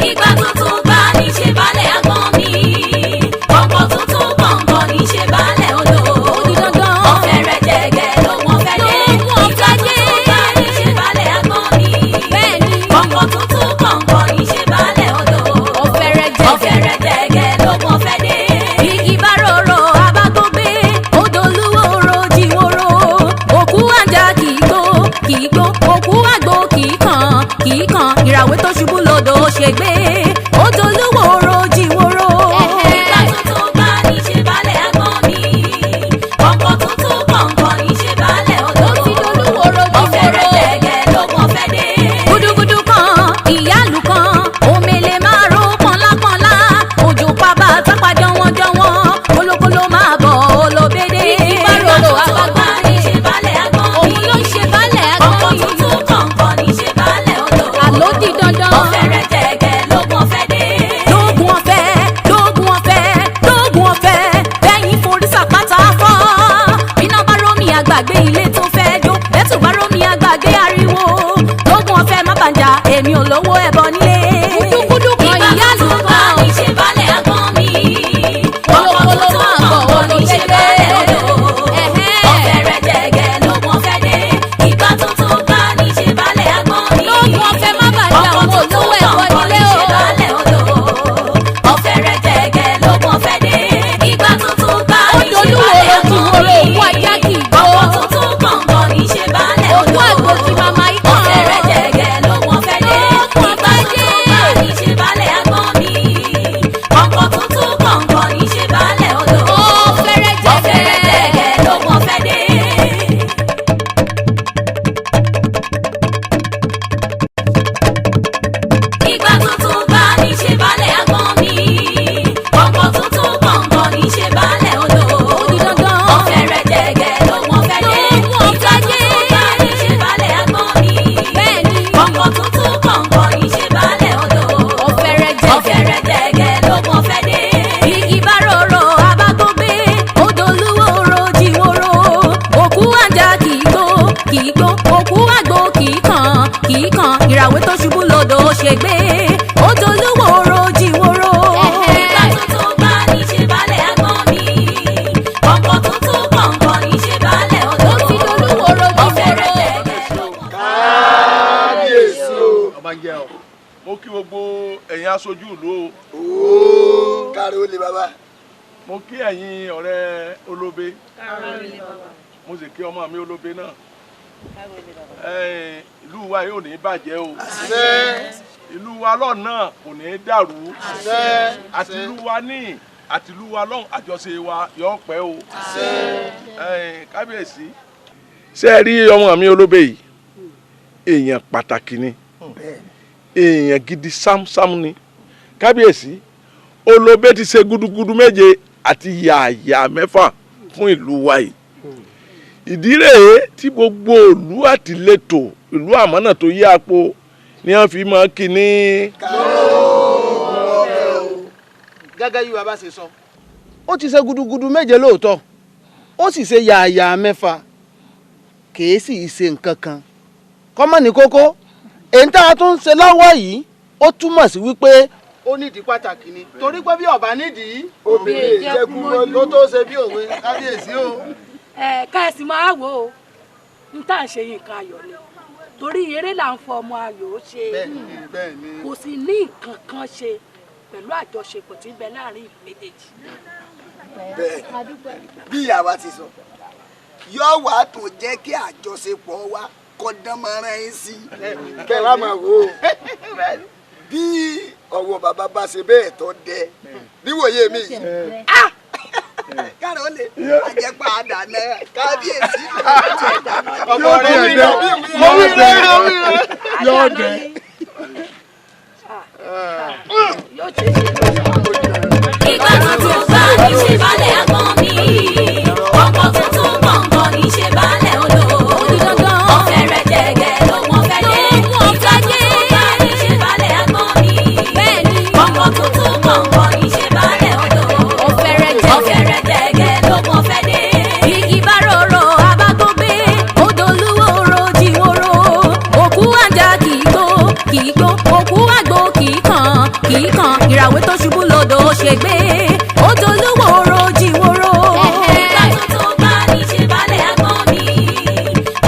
Ìgbà tuntun bá ní ṣe balẹ̀ àgbọn mi. Ọ̀pọ̀ tuntun kọ̀ọ̀kan ní ṣe balẹ̀ odò. Ọ̀fẹ́ rẹ̀ jẹ̀gẹ̀ ló wọ́n fẹ́ dé. Ìgbà tuntun bá ní ṣe balẹ̀ àgbọn mi. Ọ̀pọ̀ tuntun kọ̀ọ̀kan ní ṣe balẹ̀ odò. Ọ̀fẹ́ rẹ̀ jẹ̀gẹ̀ ló wọ́n fẹ́ dé. Igi bá rorò abá tó gbé. Odò olúwo ro jíwòrò. Òkú àjà kìí gbó. Òkú àgbo kìí kàn. Ìràwé tó ṣubú lodò ṣègbé. Odò olúwo ro jíwòrò. Ìgbà tuntun bá ní ṣe balẹ̀ àgbọn mi. Ọ̀pọ̀ tuntun kọ̀ọ̀kan ní ṣe balẹ̀ odò. Ọ̀fẹ́ rẹ̀ jẹ̀gẹ̀ ló wọ́n fẹ́ dé. Gúdúgúdú kan, ìyálù kan, omele máa ro pọ́nlápọ́nlá. Òjò pàbà tápà jọ̀wọ́n. Kólókóló máa bọ̀ olóbédé. Ìgbà tuntun bá ní ṣe balẹ̀ àgbọn mi. Òun ló ń ṣe balẹ̀ àgbọn mi. Ọ̀pọ̀ tuntun kọ̀ọ̀kan ní ṣe balẹ̀ odò. Àló di dandan. Ọ̀fẹ́ rẹ̀ jẹ̀gẹ̀ ló wọ́n fẹ́ dé. Lóògùn ọ̀fẹ́, bẹ́yìn forí sàpátá fọ́. Bíná bá rómi àgbàgbé ilé tó fẹ́ jó. Bẹ́tù bá rómi àgbàgbé ariwo. Lóògùn ọ̀fẹ́ má bàjá, èmi ò lówó ẹbọ nílé. Gúdúgúdú kan ìyálù kan. Ìgbà tuntun bá ní ṣe balẹ̀ àgbọn mi. Ọ̀pọ̀ tuntun kọ̀ọ̀kan ní ṣe balẹ̀ odò. Ọ̀fẹ́ rẹ̀ jẹ̀gẹ̀ ló wọ́n fẹ́ dé. Ìgbà tuntun bá ní ṣe balẹ̀ àgbọn mi. Lóògùn ọ̀fẹ́ má bàjá, òun ò lówó ẹbọ nílé o. Ọ̀fẹ́ rẹ̀ jẹ̀gẹ̀ ló wọ́n fẹ́ dé. Ìgbà tuntun bá ní ṣe balẹ̀ àgbọn mi. Ọ̀pọ̀ tuntun kọ̀ọ̀kan ní ṣe balẹ̀ odò. Ọ̀fẹ́ rẹ̀ jẹ̀gẹ̀ ló wọ́n fẹ́ dé. Ìgbà tuntun bá ní ṣe balẹ̀ àgbọn mi. Ọ̀pọ̀ tuntun kọ̀ọ̀kan ní ṣe balẹ̀ odò. Ọ̀fẹ́ rẹ̀ jẹ̀gẹ̀ ló wọ́n fẹ́ dé. Ìgbà tuntun bá ní ṣe balẹ̀ àgbọn mi. Ọ̀pọ̀ tuntun kọ̀ọ̀kan ní ṣe balẹ̀ odò. Ọ̀fẹ́ rẹ̀ jẹ̀gẹ̀ ló wọ́n fẹ́ dé. Ìgbà tuntun bá ní ṣe balẹ̀ àgbọn mi. Ọ̀pọ̀ tuntun kọ̀ọ̀kan ní ṣe balẹ̀ odò. Ọ̀fẹ́ rẹ̀ jẹ̀gẹ̀ ló wọ́n fẹ́ dé. Igi bá rorò abá tó gbé. Odò olúwo ro jíwòrò. Òkú àjà kìí gbó. Òkú àgbo kìí kàn. Ìràwé tó ṣubú lodò ṣègbé. Odò olúwo ro jíwòrò. Ìgbà tuntun bá ní ṣe balẹ̀ àgbọn mi. Ọ̀pọ̀ tuntun kọ̀ọ̀kan ní ṣe balẹ̀ odò. Ọ̀fẹ́ rẹ̀ jẹ̀gẹ̀ ló wọ́n fẹ́ dé. Kábíyèsí o. Mo kí gbogbo ẹ̀yin aṣojú ìlú o. Káre ó lè bàbá. Mo kí ẹ̀yin ọ̀rẹ́ olóbe. Mo sì kí ọmọ mi olóbe náà. Ìlú wa yóò ní bàjẹ́ o. Ìlú wa lọ́nà kò ní dàrú. Àti ìlú wa ní àti ìlú wa lọ́hùn àjọṣe wa yóò pẹ́ o. Kábíyèsí. Ṣé ẹ rí ọmọ mi olóbe yìí? Èèyàn pàtàkì ni. Èèyàn gidi sámsám ni. Kábíyèsí. Olóbe ti ṣe gudugudu méje àti yàyà mẹ́fà fún ìlú wa yìí. Ìdí rèé tí gbogbo ìlú àtìlétò ìlú àmọ́nà tó yí àpò ni wọ́n fi máa kí ní. Gẹ́gẹ́ bí bàbá ṣe sọ ó ti ṣe gudugudu méje lóòótọ́ ó sì ṣe yààyà mẹ́fà kìí sì ṣe nǹkan kan kọ́mọ́ ní kókó èyí tá a tún ń ṣe lọ́wọ́ yìí ó túmọ̀ sí wípé ó nídìí pàtàkì ni torí pé bí ọba nídìí Obìnrin ìjẹkùn ló tó ṣe bí òwe. Kábíyèsí o. Káàsì máa wò ó n tá à ń ṣe nǹkan ayọ̀ ni torí eré là ń fọ ọmọ ayọ̀ ṣe kò sì ní nǹkan kan ṣe pẹ̀lú àjọṣepọ̀ tí ń bẹ láàrin ìlú méjèèjì. Bẹ́ẹ̀ bí ìyàwó ti sọ yóò wá tó jẹ́ kí àjọṣepọ̀ wa kó dán mọ́ra yín sí. Bẹ́ẹ̀ wá máa wò ó bí ọwọ́ bàbá bá ṣe bẹ́ẹ̀ tó dẹ níwòye mi yìí. Káàró lè àjẹpá àdànà kábíyèsí. Ọmọ rẹ̀ yóò dé. Ìgbà tuntun bá ní ṣe balẹ̀ àgbọn mi. Ọ̀pọ̀ tuntun kọ̀ọ̀kan ní ṣe balẹ̀ odò. Ọ̀fẹ́ rẹ̀ jẹ̀gẹ̀ ló wọ́n fẹ́ dé. Ìgbà tuntun bá ní ṣe balẹ̀ àgbọn mi. Ọ̀pọ̀ tuntun kọ̀ọ̀kan ní ṣe balẹ̀ odò. Ọ̀fẹ́ rẹ̀ jẹ̀gẹ̀ ló wọ́n fẹ́ dé. Igi bá rorò abá tó gbé. Odò olúwo ro jíwòrò. Òkú àjà kìí gbó. òkú àgbo kìí kan ìràwé tó ṣubú lódò ó ṣègbé ó dolúwo oró jíwòrò. ìgbà tuntun bá ní ṣe balẹ̀ àgbọn mi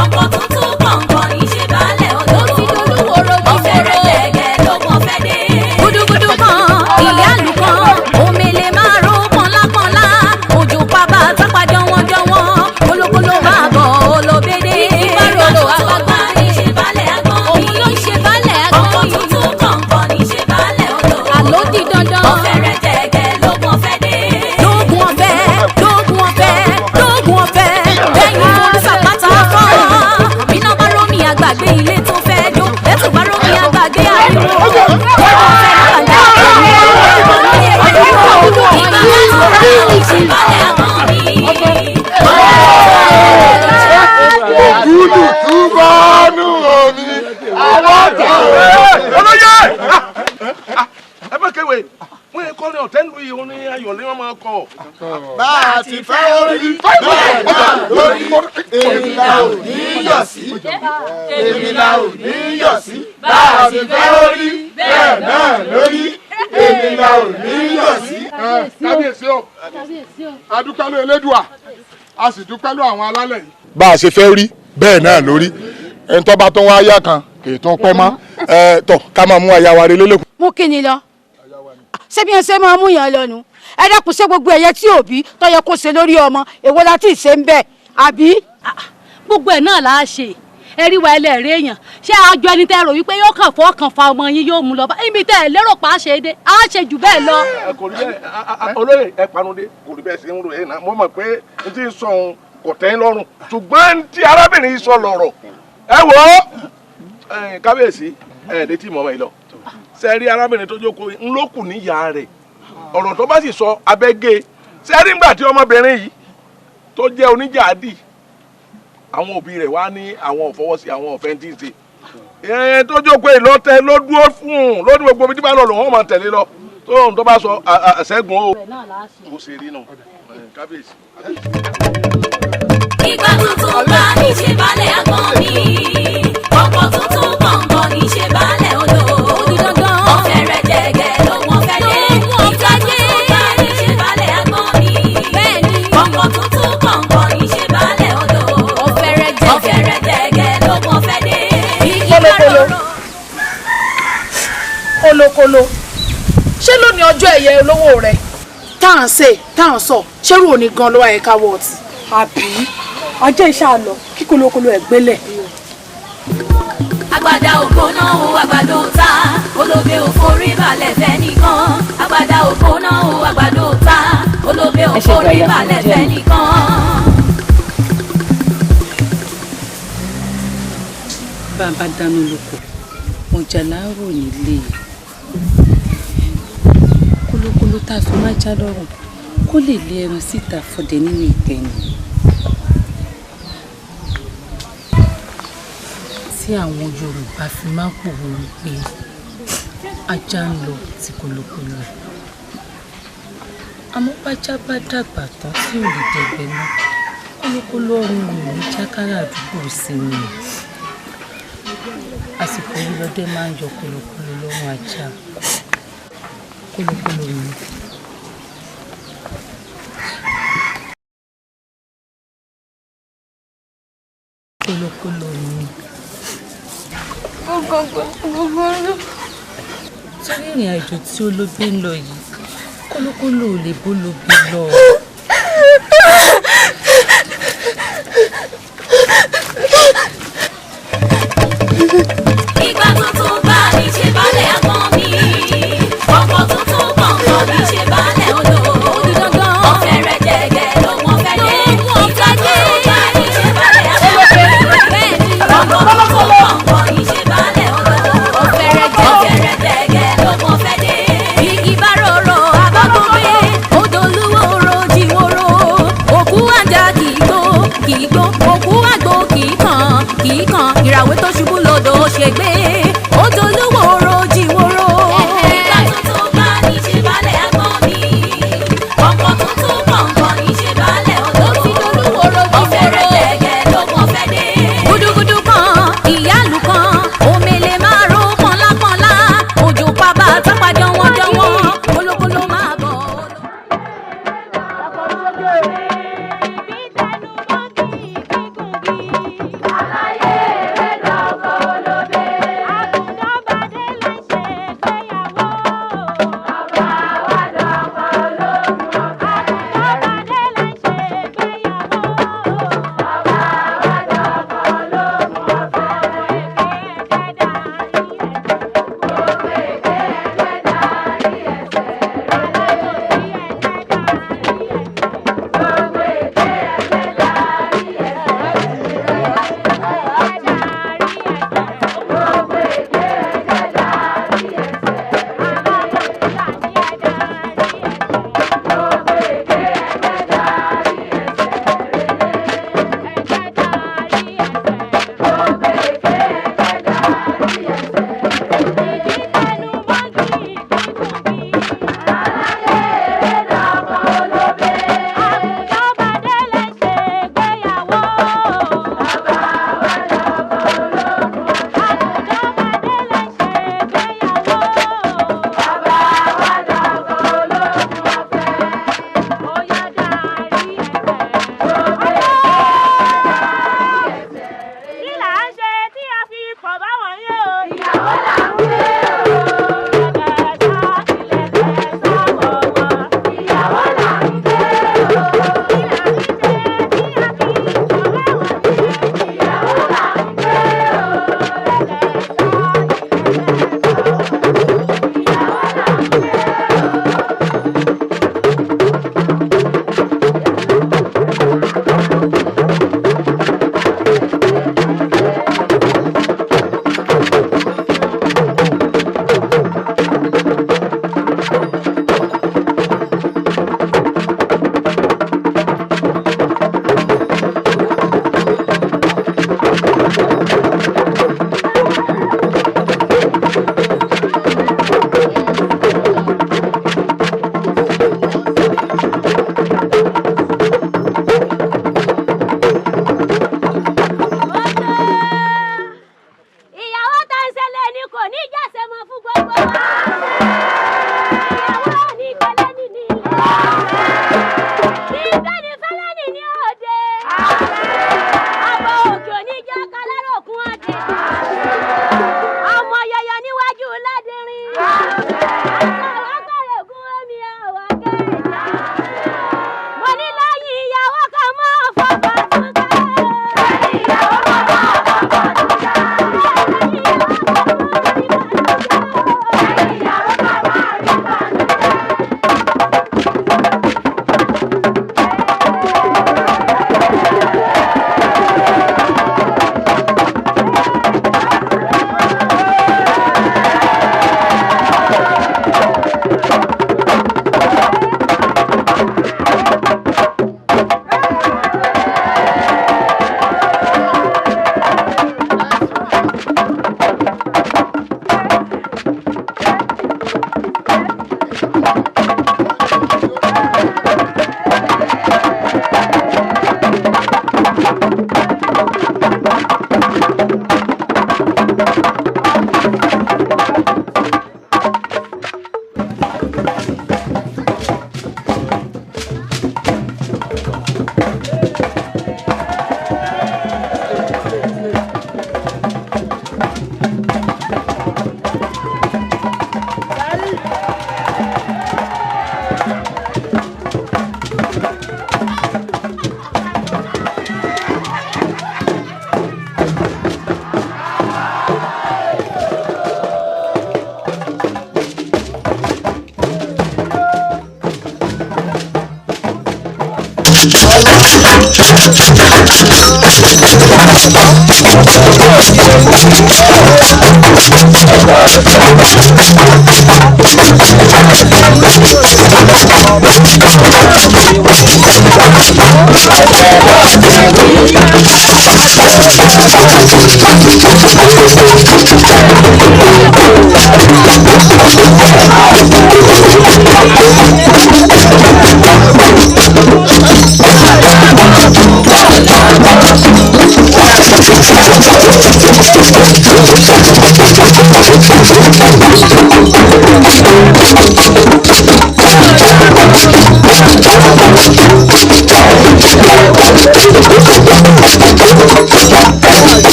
ọkọ̀ tuntun kọ̀ọ̀kan ní ṣe balẹ̀ odò ọ̀fẹ́rẹ́ gẹ́gẹ́ lógún ọ̀fẹ́ dé. gudugudu kan ìyáàlú kan omele máa ro pọ́nlápọ́nlá òjò pàbà tápà jọ̀wọ́jọ̀wọ́ kólókóló máa bọ̀ olóbédé. ìgbà tuntun bá ní ṣe balẹ̀ àgbọn mi òun ló ṣe balẹ̀ àgbọn mi ọkọ̀ tuntun kọ̀ọ̀kan ní ṣe balẹ̀ odò àló di dandan ọ̀fẹ́rẹ́ gẹ́gẹ́ lógún ọ̀fẹ́ dé. lógún ọ̀fẹ́ bẹ́yìn oríṣà pátá fọ́ iná bá rómi àgbàgbé ilé tó fẹ́ jó ẹ̀tù bá rómi àgbàgbé ariwo lógún ọ̀fẹ́ àgbàgbé ìgbà tuntun ìṣèbalẹ̀ àgbọn mi. ògúdù túbọ̀ nù omi alájà. olóyè ẹ bá kéwé wọ́n yẹ kọ́ ní ọ̀tẹ́ lu yìí ní ayọ̀ ní wọ́n máa kọ́. bá a ti fẹ́ orí bẹ́ẹ̀ náà lórí èmi la ò ní yọ̀ sí èmi la ò ní yọ̀ sí bá a ti fẹ́ orí bẹ́ẹ̀ náà lórí èmi la ò ní yọ̀ sí. kábíyèsí o a dúpẹ́ lórí Elédùà a sì dúpẹ́ lórí àwọn alálẹ̀ yìí. bá a ṣe fẹ́ rí bẹ́ẹ̀ náà lórí ẹni tó bá tó wá yá kan kì í tún pẹ́ mọ́ tọ̀ ká máa mú aya wa rí lélẹ́kùn. mú kí ni lọ ṣé bí wọn ṣe máa mú yàn lọnu ẹ dákun ṣé gbogbo ẹyẹ tí òbí tó yẹ kó ṣe lórí ọmọ èwo la ti ṣe ń bẹ àbí. gbogbo ẹ̀ náà là á ṣe ẹ̀rí wa ẹlẹ́rìí èèyàn ṣé àjọ ẹni tẹ́ rò wípé yóò kàn fọ́ kàn fa ọmọ yín yóò mú lọ bá ibi tẹ́ ẹ lérò pa á ṣe é dé á ṣe jù bẹ́ẹ̀ lọ. kò rí bẹ́ẹ̀ olóyè ẹ panudé kò rí bẹ́ẹ̀ sí ń rò yẹn náà mo mọ̀ pé n ti sọ ohun kò tẹ́ ń lọ́rùn ṣùgbọ́n tí arábìnrin yìí sọ lọ̀rọ̀ ẹ wò ó kábíyèsí létí ìmọ̀ yìí lọ sẹ́ẹ̀rí arábìnrin tó jókòó ńlọ́kù níyà rẹ̀ ọ̀rọ̀ tó bá sì sọ abẹ́gẹ́ sẹ́ẹ̀rí ńgbà tí ọmọbìnrin yìí tó jẹ́ oníjàádì àwọn òbí rẹ̀ wá ní àwọn òfọwọ́sí àwọn ọ̀fẹ́ tí ń ṣe tó jókòó ìlọ́tẹ ló dúró fún un ló ní gbogbo ibi tí bá lọ lòun ó máa tẹ̀lé lọ tóun tó bá sọ àṣẹ́gun o kò ṣe rí nù kábíyèsí. ìgbà tuntun bá ní ṣe balẹ̀ àgbọn mi ọkọ̀ tuntun kọ̀ọ̀kan ní ṣe balẹ̀ odò ọ̀fẹ́rẹ́ jẹ́gẹ́ lógún ọ̀fẹ́ dé. ìgbà tuntun bá ní ṣe balẹ̀ àgbọn mi ọkọ̀ tuntun kọ̀ọ̀kan ní ṣe balẹ̀ odò ọ̀fẹ́rẹ́ jẹ́gẹ́ lógún ọ̀fẹ́ dé. kolokolo ṣé lónìí ọjọ́ ẹ̀yẹ olówó rẹ̀ tá à ń ṣe tá à ń sọ ṣérú òní gan ló wà ẹ̀ka wọ́ọ̀tì. àbí ajé iṣẹ́ àlọ́ kí kolokolo ẹ̀ gbélẹ̀. agbada ògbóná o àgbàdo ta olóbe òforí balẹ̀ fẹ́ nìkan agbada ògbóná o àgbàdo ta olóbe òforí balẹ̀ fẹ́ nìkan. bàbá dáná lóko ọjà láàárọ nílé kólókóló tá a so má já lọ́rùn kó lè lé ẹran síta fọdẹ nínú ìtẹ̀yìn tí àwọn Yorùbá fi máa ń pòwò wípé ajá ń lọ tí kólókóló àmọ́ bájá bá dàgbà tán tí ò lè dẹgbẹ́ mọ́ kólókóló ọrùn rẹ̀ ní jákàrà àdúgbò sí ni àsìkò yìí lọ́dẹ máa ń yọ kólókóló lọ́rùn ajá kólókóló mi. Kólókóló mi. Sórí ìrìn àjò tí olóbí ń lọ yìí kólókóló ò lè bólóbí lọ. ìgbà tuntun bá ní ṣe balẹ̀ àgbọn mi ọkọ̀ tuntun kọ̀ọ̀kan ní ṣe balẹ̀ odò ọ̀fẹ́rẹ́ jẹ́gẹ́ lógún ọ̀fẹ́ dé. ìgbà tuntun bá ní ṣe balẹ̀ àgbọn mi ọkọ̀ tuntun kọ̀ọ̀kan ní ṣe balẹ̀ odò ọ̀fẹ́rẹ́ jẹ́gẹ́ lógún ọ̀fẹ́ dé. igi bá rorò abágbógbé odò olúwo ro jíwòrò òkú àjà kìí gbó òkú àgbo kìí kan ìràwé tó ṣubú lódò ṣègbé ó dolúwo ro jíwòrò. ìgbà tuntun bá ní ṣe balẹ̀ àgbọn mi ọkọ̀ tuntun kọ̀ọ̀kan ní ṣe balẹ̀ odò ọ̀fẹ́rẹ́ jẹ́gẹ́ lógún ọ̀fẹ́ dé. gudugudu kan ìyáàlú kan omele máa ro pọ́nlápọ́nlá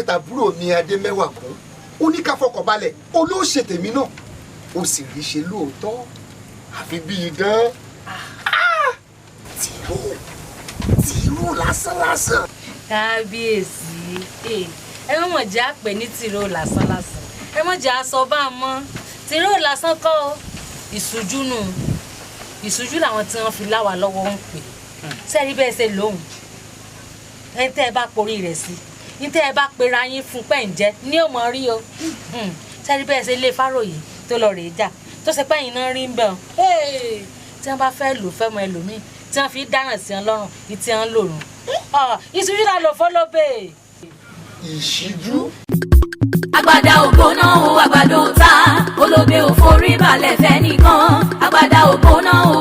Tàbúrò mi adé mẹ́wàá kún ó ní ká fọkàn balẹ̀ olóòṣè tèmi náà ó sì rí ṣe lóòótọ́ àfi bí idán tìró lásánlásán. kábíyèsí ẹ má mọ̀ jẹ́ àpè ní tìró lásánlásán ẹ má jẹ́ aṣọ bá a mọ́ tìró lásán kọ́ ìṣújú nù ìṣújú làwọn tí wọ́n fi láwa lọ́wọ́ ń pè sẹ́rí bẹ́ẹ̀ ṣe lóhùn ẹ tẹ́ ẹ bá porí rẹ̀ sí ní tẹ́ ẹ bá pera yín fún pẹ́ǹjẹ́ ní ò mọ̀ rí o sẹ́rí bẹ́ẹ̀ ṣe lé fáròyé tó lọ rèé jà tó ṣe pẹ́yìn náà rí ń bẹ̀ ọ́n tí wọ́n bá fẹ́ lò fẹ́ mọ ẹlòmíì tí wọ́n fi dáràn sí wọn lọ́rùn ní tí wọ́n lòrùn ìṣújú là lò fọ́lọ́bẹ̀. ìṣíjú. Agbada ògbóná o àgbàdo ta olóbe ò forí balẹ̀ fẹ́ nìkan agbada ògbóná o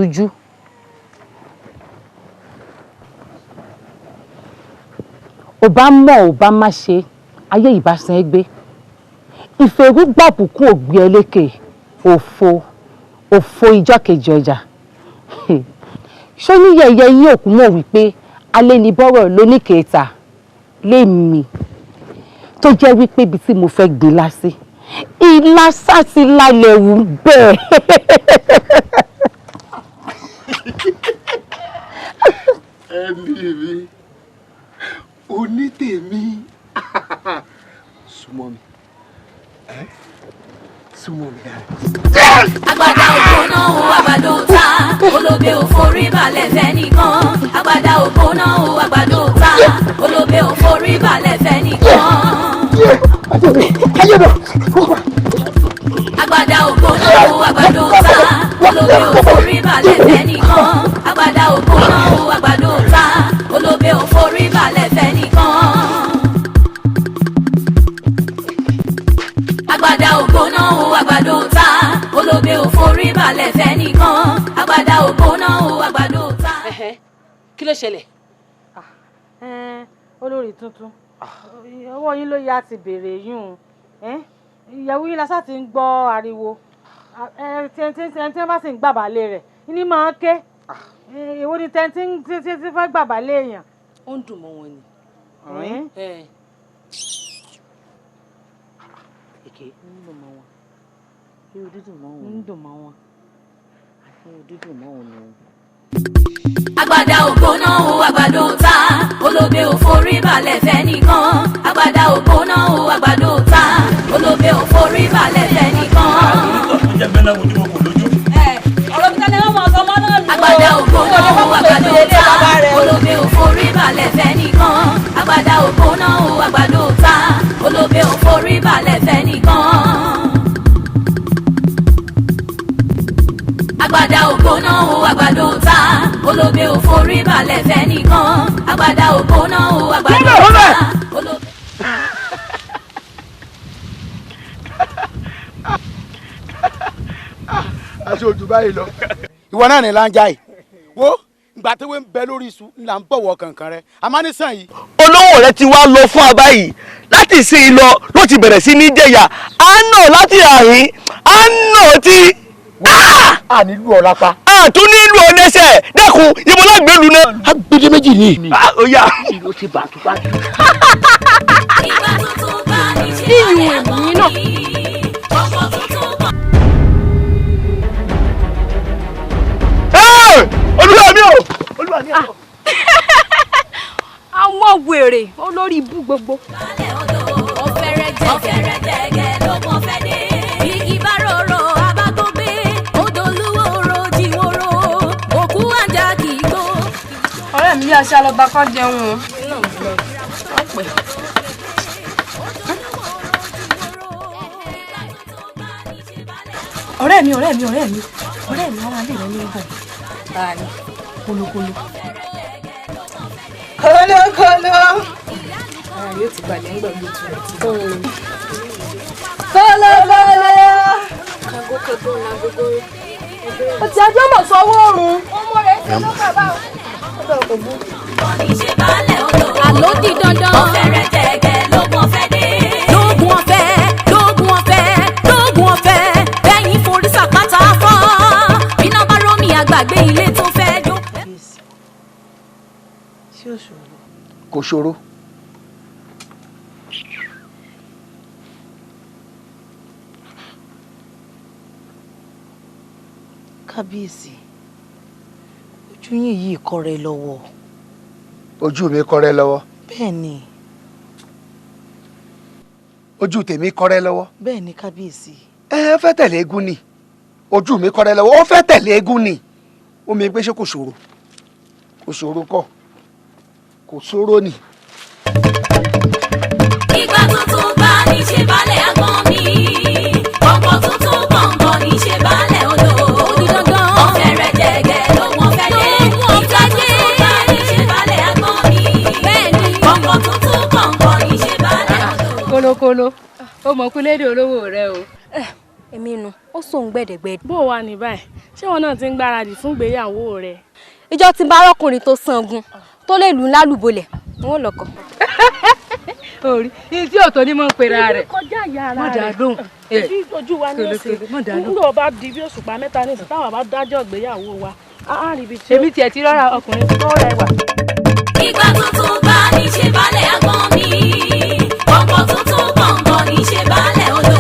ìṣújú. ò bá mọ̀ ò bá má ṣe ayé ìbásan ẹgbẹ́ ìfẹ̀rúgbàbùkún ògbé ẹlẹ́kẹ̀ òfo ìjọ kejì ọjà. ṣó ní yẹ̀yẹ́ yín òkú mọ̀ wípé alẹ́ ní bọ́rọ̀ lóníkẹta lémi tó jẹ́ wípé ibi tí mo fẹ́ gbé lásì ìlàsà ti lálẹ́ wù bẹ́ẹ̀. ẹni mi onítèmi súnmọ́ mi súnmọ́ mi dáadáa. Agbada ògbóná o àgbàdo ta olóbe òforí balẹ̀ fẹ́ nìkan. Agbada ògbóná o àgbàdo ta olóbe òforí balẹ̀ fẹ́ nìkan. Agbada ògbóná o àgbàdo ta olóbe òforí balẹ̀ fẹ́ nìkan. Agbada ògbóná o àgbàdo ta olóbe òforí balẹ̀ fẹ́ nìkan. Agbada ògbóná o àgbàdo ta olóbe òforí balẹ̀ fẹ́ nìkan. Agbada ògbóná o àgbàdo ta. Kí ló ṣẹlẹ̀? Olórí tuntun ọwọ́ yín ló yá ti béèrè yún ìyàwó yín lásà ti ń gbọ́ ariwo tí wọ́n bá sì ń gbàbálẹ̀ rẹ̀ ní máa ké èwo ni tẹ́ntí fẹ́ gbàbálẹ̀ èèyàn. Ó ń dùn mọ́ wọn ni. Èké ń dùn mọ́ wọn. Irú dídùn mọ́ wọn. Ń dùn mọ́ wọn. Irú dídùn mọ́ wọn ni. Agbada ògbóná o àgbàdo ta olóbe òforí balẹ̀ fẹ́ nìkan. Agbada ògbóná o àgbàdo ta olóbe òforí balẹ̀ fẹ́ nìkan. Agbada ògbóná o àgbàdo ta olóbe òforí balẹ̀ fẹ́ nìkan. Agbada ògbóná o àgbàdo ta olóbe òforí balẹ̀ fẹ́ nìkan. Agbada ògbóná o àgbàdo ta olóbe òforí balẹ̀ fẹ́ nìkan. Agbada ògbóná o àgbàdo ta olóbe. aṣọ ojú báyìí lọ. ìwọ náà ní láńjà yìí wo ìgbà tí wọ́n ń bẹ lórí iṣu là ń bọ̀wọ̀ kankan rẹ amánísàn yìí. olówó rẹ ti wá lọ fún abá yìí láti ṣe ìlọ ló ti bẹ̀rẹ̀ sí ní jẹ̀yà á nà láti àhín á nà tí. a nílùú ọ̀lápá. a tún nílùú ọ̀nẹ́sẹ̀ dẹ́kun ìbọ̀lá gbẹ́lu náà. agbede méjì ni. ó yà. ó ti bàtú bàtú. Ìgbà tuntun bá ní ṣe balẹ̀ àgbọ̀n mi. Ọkọ̀ tuntun bá. olúwa mi o olúwa mi o. àwọn wèrè olórí ibú gbogbo. Ọ̀fẹ́rẹ́ jẹ́gẹ́ ló mọ̀ fẹ́ dé. Igi bá rorò abágbógbé odòlúwo rojiworo òkú àjà kì í gbó. ọ̀rẹ́ mi bí aṣọ alọba kan jẹun o. ọ̀rẹ́ mi ara lè rẹ ní ìbọn. báyìí kólókóló. kólókóló. ara yóò ti balẹ̀ ń gbàgbé tu rẹ̀ ti. kólókóló. kagokago lagogo. ọtí ajé mọ̀ sọ́wọ́ oòrùn. ọmọ rẹ̀ ṣe ló bàbá o. ọ̀dọ̀ kò bú. Ìṣe balẹ̀ odò. Àló di dandan. Ọ̀fẹ́rẹ́ jẹ́gẹ́ lógún ọ̀fẹ́ dé. Lógún ọ̀fẹ́, lógún ọ̀fẹ́, lógún ọ̀fẹ́. Bẹ́yìn forí sàpáta fọ́. Bíná bá rómi àgbàgbé ilé tó fẹ́ jó. Ṣé ó ṣòro? kò ṣòro. Kábíyèsí, ojú yín yìí kọ́rẹ́ lọ́wọ́. ojú mi kọ́rẹ́ lọ́wọ́. Bẹ́ẹ̀ ni. ojú tèmi kọ́rẹ́ lọ́wọ́. Bẹ́ẹ̀ ni kábíyèsí. ẹ fẹ́ tẹ̀lé eégún ni ojú mi kọ́rẹ́ lọ́wọ́ ó fẹ́ tẹ̀lé eégún ni ó mi pé ṣé kò ṣòro kò ṣòro kọ́ kò ṣòro ni. Ìgbà tuntun bá ní ṣe balẹ̀ àgbọ̀n mi. Ọkọ̀ tuntun gbọ̀ngàn ní ṣe balẹ̀ odò. Odi dandan. Ọ̀fẹ́rẹ́ jẹ́gẹ́ lógún ọ̀fẹ́ dé. Ìgbà tuntun bá ní ṣe balẹ̀ àgbọ̀n mi. Bẹ́ẹ̀ni. Ọkọ̀ tuntun gbọ̀ngàn ní ṣe balẹ̀ odò. kólókóló ó mọ kú lédè olówó rẹ o. èmi nu ó sòun gbẹ̀dẹ̀gbẹ̀dẹ̀. bó wà ní báyìí ṣé wọn náà ti ń gbáradì fún ìgbéyàwó rẹ. ìjọ tí n bá rọkùnrin tó sangun tó lè lù ú lálùbọlẹ̀ n ó lọ́kọ. orí ní tí òtò ní mọ̀ ń pera rẹ̀. kọjá ìyá ara rẹ̀ mọ̀ dàdún. èyí ojú wa ní ọ̀sẹ̀ nígbà bá di bí òṣùpá mẹ́ta ní ìsìn táwọn bá dájọ́ ìgbéyàwó wa á rí ibi tí. èmi tiẹ̀ ti rárá ọkùnrin tó rẹwà. ìgbà tuntun bá ní ṣe balẹ̀ àgbọn mi ọkọ̀ tuntun gbọ̀ngàn ní ṣe balẹ̀ odò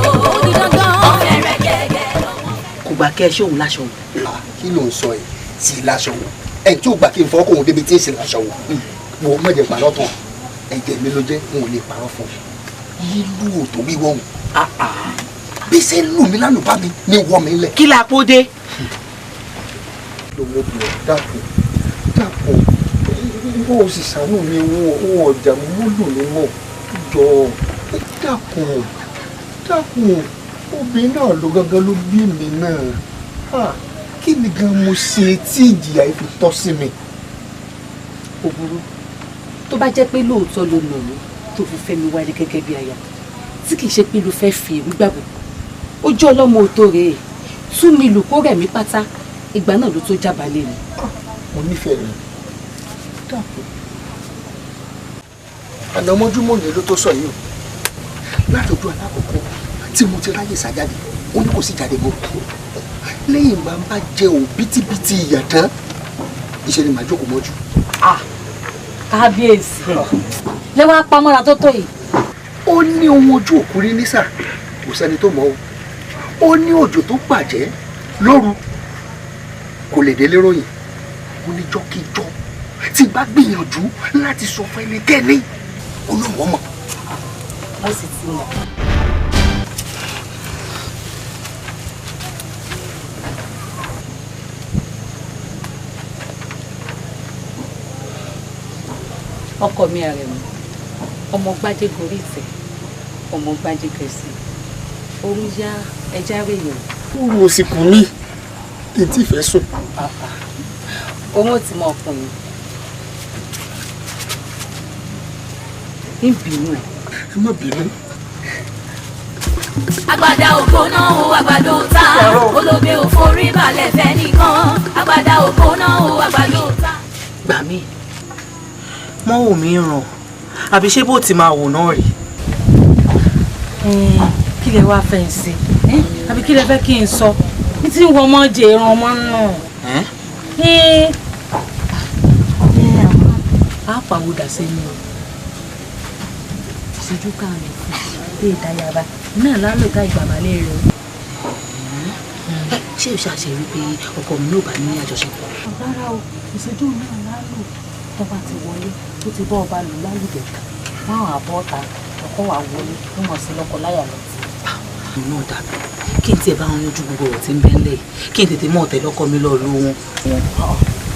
ọ̀fẹ́ rẹ̀ gẹ́gẹ́ lọ́wọ́. kò gbà kẹ́ ẹ ṣóhun láṣọ wò. kí ló ń sọ yìí sí láṣọ wò ẹ̀ tí ò gbà kí n fọwọ́ kó òun débi tí ń ṣe láṣọ wò wò mọ̀jẹ̀ pàrọ̀ tán ẹ̀jẹ̀ mi ló jẹ́ n ò lè pàrọ̀ fún un lílù òtò wíwọ́ òun bí ṣe ń lù mí lálùbá mi ní wọ́ mi lẹ̀. kí la kó dé. lọ́wọ́ bí ọ dákun bó o sì ṣàánú mi wọn ọjà mi ló lù mí mọ́ jọ dákun obìnrin náà ló gángan ló bí mi náà kí ni gan mo ṣe tí ìjìyà yìí fi tọ́ sí mi. kò burú tó bá jẹ́ pé lóòótọ́ ló nà mí tó fi fẹ́ mi wálé gẹ́gẹ́ bí aya tí kì í ṣe pé ló fẹ́ fi èmi gbàgbọ́ ojú ọlọ́mọ òtó rèé tú mi lù kó rẹ̀ mí pátá ìgbà náà ló tó jábàálẹ̀ mi. mo nífẹ̀ẹ́ rẹ̀ dákun àná mọ́júmọ́ yẹn ló tó sọ yìí o látọjú alákọ̀ọ́kọ́ tí mo ti ráyè sájáde ó ní kò sí jáde bò lẹ́yìn máa bá jẹ òbítíbitì ìyà tán ìṣe ni màá jókòó mọ́jú. kábíyèsí lẹ́wọ̀n apamọ́ra tó tó yìí. ó ní ohun ojú òkú rí nísà kò sẹ́ni tó mọ̀ o ó ní òjò tó bàjẹ́ lóru kò lè délé ròyìn ó ní jọ́kíjọ́ tí bá gbìyànjú láti sọ fún ẹnikẹ́ni olóhùn ọmọ. mo sì ti mọ̀. ọkọ mi Àrẹ̀mú ọmọ gbájé gorí ìtẹ́ ọmọ gbájé kẹsì orí yá ẹja rèèyàn. kúrò òsì kù mí kí n tí fẹ́ sùn. owó tí mo ọkùnrin ń bínú ẹ. ẹ má bínú. àgbàdà ògbóná o àgbàdo ta olóbe ò forí balẹ̀ fẹ́ nìkan àgbàdà ògbóná o àgbàdo ta. gbà mí mọ́ wò mí ràn àbí ṣé bó ti máa wò náà rí. kí lẹ wá fẹ́ ṣe àbí kí lẹ fẹ́ kí n sọ ní tí wọ́n mọ́ jẹ ìran ọmọ náà. a pàwọ́dà sẹ́yìn o ìṣojú káàmì fún ìdáyàbá náà lálùká ìgbàbalẹ̀ rẹ. ṣé o ṣàṣẹ wípé ọkọ mi yóò bá ní àjọṣepọ̀. rárá o ìṣojú náà lálù tó bá ti wọlé tó ti bọ́ ọba lù lálùbẹ̀ máa àbọ̀ ta ọkọ wà wọlé ó mọ̀ sí lọ́kọ láyà lọ. náà dàbí kí n tiẹ̀ bá wọn yanjú gbogbo ọ̀rọ̀ tí ń bẹ ńlẹ̀ kí n tètè mọ̀ ọ̀tẹ̀ lọ́kọ mi lọ́ọ́ ló wọn.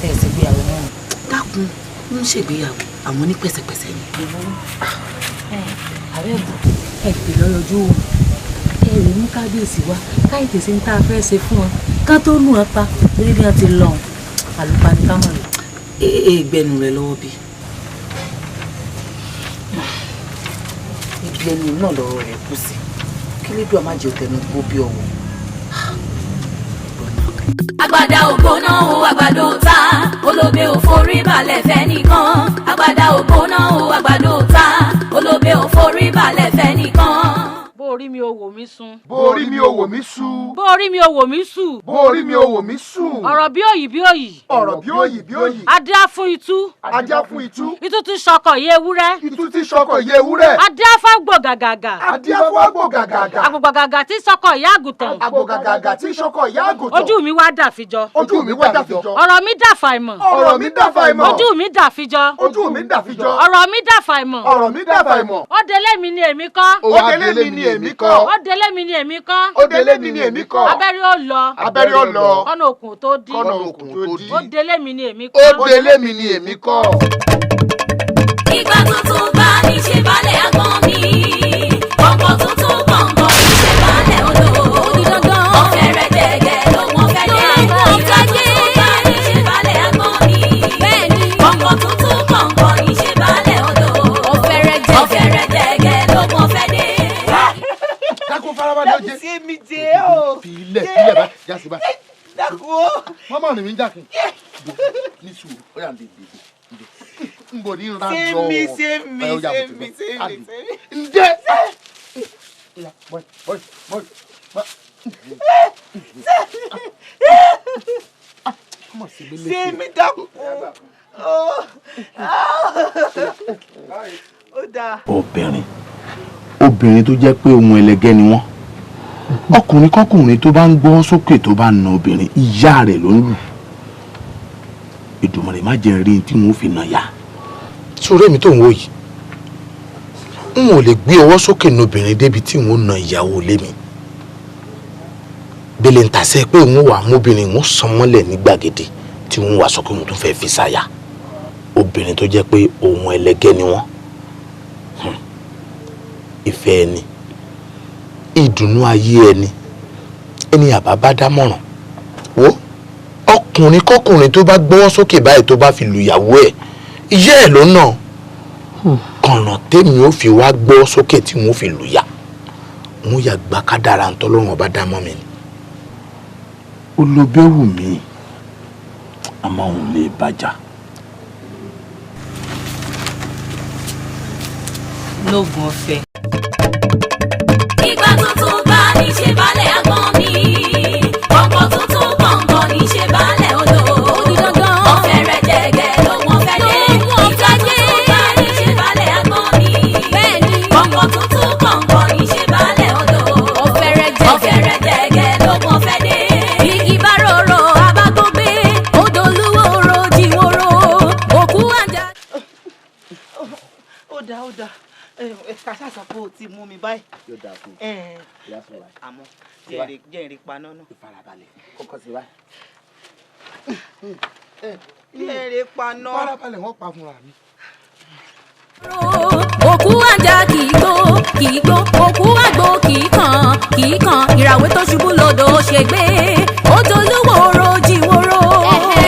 ẹ ṣe gbéyàwó náà. dákun ń ṣègbéyàwó àwọn ní pẹ̀sẹ̀pẹ̀sẹ̀ ni. ààrẹ ẹ pè lọ́yọ̀jú o ẹ rí mú kábíyèsí wá káyìtì sí ń tá a fẹ́ ṣe fún wọn ká tó lù wọn pa lórí bí wọn ti lọ àlùpàdé kámọ̀ rẹ̀. gbẹnu rẹ lọ́wọ́ bí. ibi ẹni náà lọ́rọ̀ rẹ̀ kú sí kí lè dùn àmájẹ òtẹnu gbó bí ọwọ́. àgbàdà ògbóná o àgbàdo ta olóbe ò forí balẹ̀ fẹ́ nìkan àgbàdà ògbóná o àgbàdo ta olóbe ò forí balẹ̀ fẹ́ nìkan. bó orí mi ò wò mí sùn. bó orí mi ò wò mí sùn. bó orí mi ò wò mí sùn. bó orí mi ò wò mí sùn. ọ̀rọ̀ bí òyì bí òyì. ọ̀rọ̀ bí òyì bí òyì. adé á fún itú. adé á fún itú. itú ti ṣọkọ yé ewúrẹ́. itú ti ṣọkọ yé ewúrẹ́. adé á fún àgbò gàgàgà. adé á fún àgbò gàgàgà. àgbò gàgàgà tí ṣọkọ ìyá àgùntàn. àgbò gàgàgà tí ṣọkọ ìyá àgùntàn. ojú mi wá dàfijọ. ojú mi wá dàfijọ. ọ̀rọ̀ mi dàfàìmọ̀. ọ̀rọ̀ mi dàfàìmọ̀. ojú mi dàfijọ. ojú mi dàfijọ. ọ̀rọ̀ mi dàfàìmọ̀. ọ̀rọ̀ mi dàfàìmọ̀. ó délé mi ni èmi kọ́. ó délé mi ni èmi kọ́. ó délé mi ni èmi kọ́. ó délé mi ni èmi kọ́. abẹ́rẹ́ ó lọ. abẹ́rẹ́ ó lọ. kọ́nà òkun tó dí. kọ́nà òkun tó dí. ó délé mi ni èmi kọ́. ó délé mi ni èmi kọ́. ìgbà tuntun bá ní ṣe balẹ̀ àgbọn mi ọkọ̀ tuntun gbọ̀ngàn ní ṣe balẹ̀ odò ọ̀fẹ́ rẹ̀ gẹ́gẹ́ ló wọ́n fẹ́ dé ìgbà tuntun bá ní ṣe balẹ̀ àgbọn mi ọkọ̀ tuntun gbọ̀ngàn ní ṣe balẹ̀ odò ọ̀fẹ́ rẹ̀ gẹ́gẹ́ ló wọ́n fẹ́ dé. dákun farabalẹ̀ jẹ. ṣé mi jẹ́ o jásí bá. dákun. mọ́mọ́ ni mi ń jákin. ní sùúrù ó yà ń dé n bò ní ra lọ. ṣé mi. ǹjẹ́. ṣé mi dákun. ó dáa. obìnrin tó jẹ́ pé ohun ẹlẹgẹ́ ni wọ́n ọkùnrin kọkùnrin tó bá ń gbọ́ sókè tó bá ń na obìnrin ìyá rẹ̀ ló ń lù Èdùmàrè má jẹ́ rí tí wọ́n fi nà ya. sórí èmi tó ń wò yìí n ò lè gbé ọwọ́ sókè ní obìnrin débi tí wọ́n na ìyàwó lé mi bẹ́lẹ̀ ń tàṣẹ́ pé wọ́n wà mọ́bìnrin wọ́n sàn mọ́lẹ̀ ní gbàgede tí wọ́n wà sọ pé wọ́n tún fẹ́ fi ṣàyà obìnrin tó jẹ́ pé ohun ẹlẹgẹ́ ni wọ́n ìfẹ́ ẹni ìdùnnú ayé ẹni àbá bá dámọ̀ràn wo ọkùnrin kọkùnrin tó bá gbọ́wọ́ sókè báyìí tó bá fi lu ìyàwó ẹ̀ ìyá ẹ̀ ló nà kànràn tèmi ó fi wá gbọ́wọ́ sókè tí wọ́n fi lu ìyá wọ́n yà gbá kádàrá ntọ́lọ́run ọba dámọ́ mi ni. olóbẹ́wù mi àmọ́ òun lè bàjá. lógun ọ̀fẹ́. ìgbà tuntun bá ní ṣe balẹ̀ àgbọn mi ọkọ̀ tuntun gbọ̀ngàn ní ṣe balẹ̀ odò ọ̀fẹ́ rẹ̀ jẹ̀gẹ̀ ló wọ́n fẹ́ dé ìgbà tuntun bá ní ṣe balẹ̀ àgbọn mi ọkọ̀ tuntun gbọ̀ngàn ní ṣe balẹ̀ odò ọ̀fẹ́ rẹ̀ jẹ̀gẹ̀ ló wọ́n fẹ́ dé igi bá rorò abágbógbé odò olúwo ro jíwòrò òkú àjà. ó dáa kàṣà sọ pé o ti mú mi báyìí. yóò dáa fún àmọ́ jẹ́ ìrìn paná náà. ìfarabalẹ̀ kọ́kọ́ sí báyìí. jẹ́ ìrìn paná. ìfarabalẹ̀ wọ́n pa fúnra mi. òkú àjà kì í gbó òkú àgbò kì í kàn ìràwé tó ṣubú lódò ṣègbé ó dolúwo ro jíwòrò.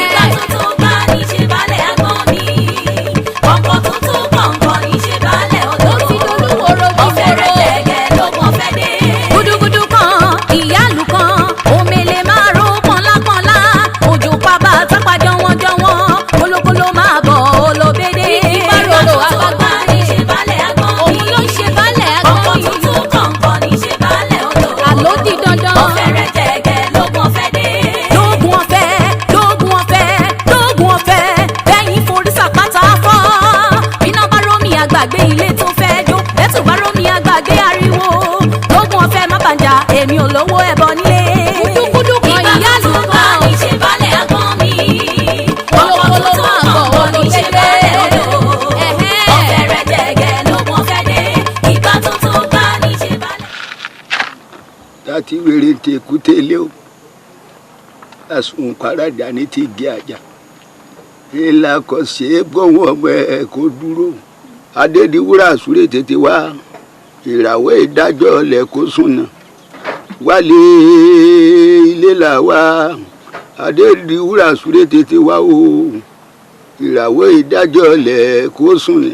ìgbà tuntun bá ní ṣe balẹ̀ àgbọn mi ọkọ̀ tuntun gbọ̀ngàn ní ṣe balẹ̀ odò ọ̀fẹ́ rẹ̀ jẹ̀gẹ̀ ló wọ́n fẹ́ dé. gudugudu kan ìyálù kan omele máa ro pọ́nlápọ́nlá òjò pàbà tápà jọ̀wọ́n kólókóló máa bọ̀ olóbédé. ìgbà tuntun bá ní ṣe balẹ̀ àgbọn mi òun ló ṣe balẹ̀ àgbọn mi ọkọ̀ tuntun gbọ̀ngàn ní ṣe balẹ̀ odò àló di dandan ọ̀fẹ́ rẹ̀ jẹ̀gẹ̀ ló wọ́n fẹ́ dé. lóògùn ọ̀fẹ́ bẹ́yìn forí sàpátá fọ́ iná bá rómi àgbàgbé ilé tó fẹ́ jó bẹ́tù bá rómi àgbàgbé ariwo lóògùn ọ̀fẹ́ má bàjá èmi ò lówó ẹbọ nílé. kúdúkúdú kan ìyá ló bá ní ṣe balẹ̀ àgbọn mi ọkọ̀ tuntun gbọ̀ngàn ní ṣe balẹ̀ odò ọ̀fẹ́ rẹ̀ jẹ̀gẹ̀ ló wọ́n fẹ́ dé ìgbà tuntun bá ní ṣe balẹ̀. láti wèrè tèkúté lé o àsùn paradà ní ti gé àjà ìlà kò ṣe é gbóhùn ọmọ ẹ kó dúró adédìwúrà súré tètè wá ìràwé ìdájọ́ ọ̀lẹ̀ kó sùnà wálé ilé là wá adédìwúrà súré tètè wá o ìràwé ìdájọ́ ọ̀lẹ̀ kó sùnà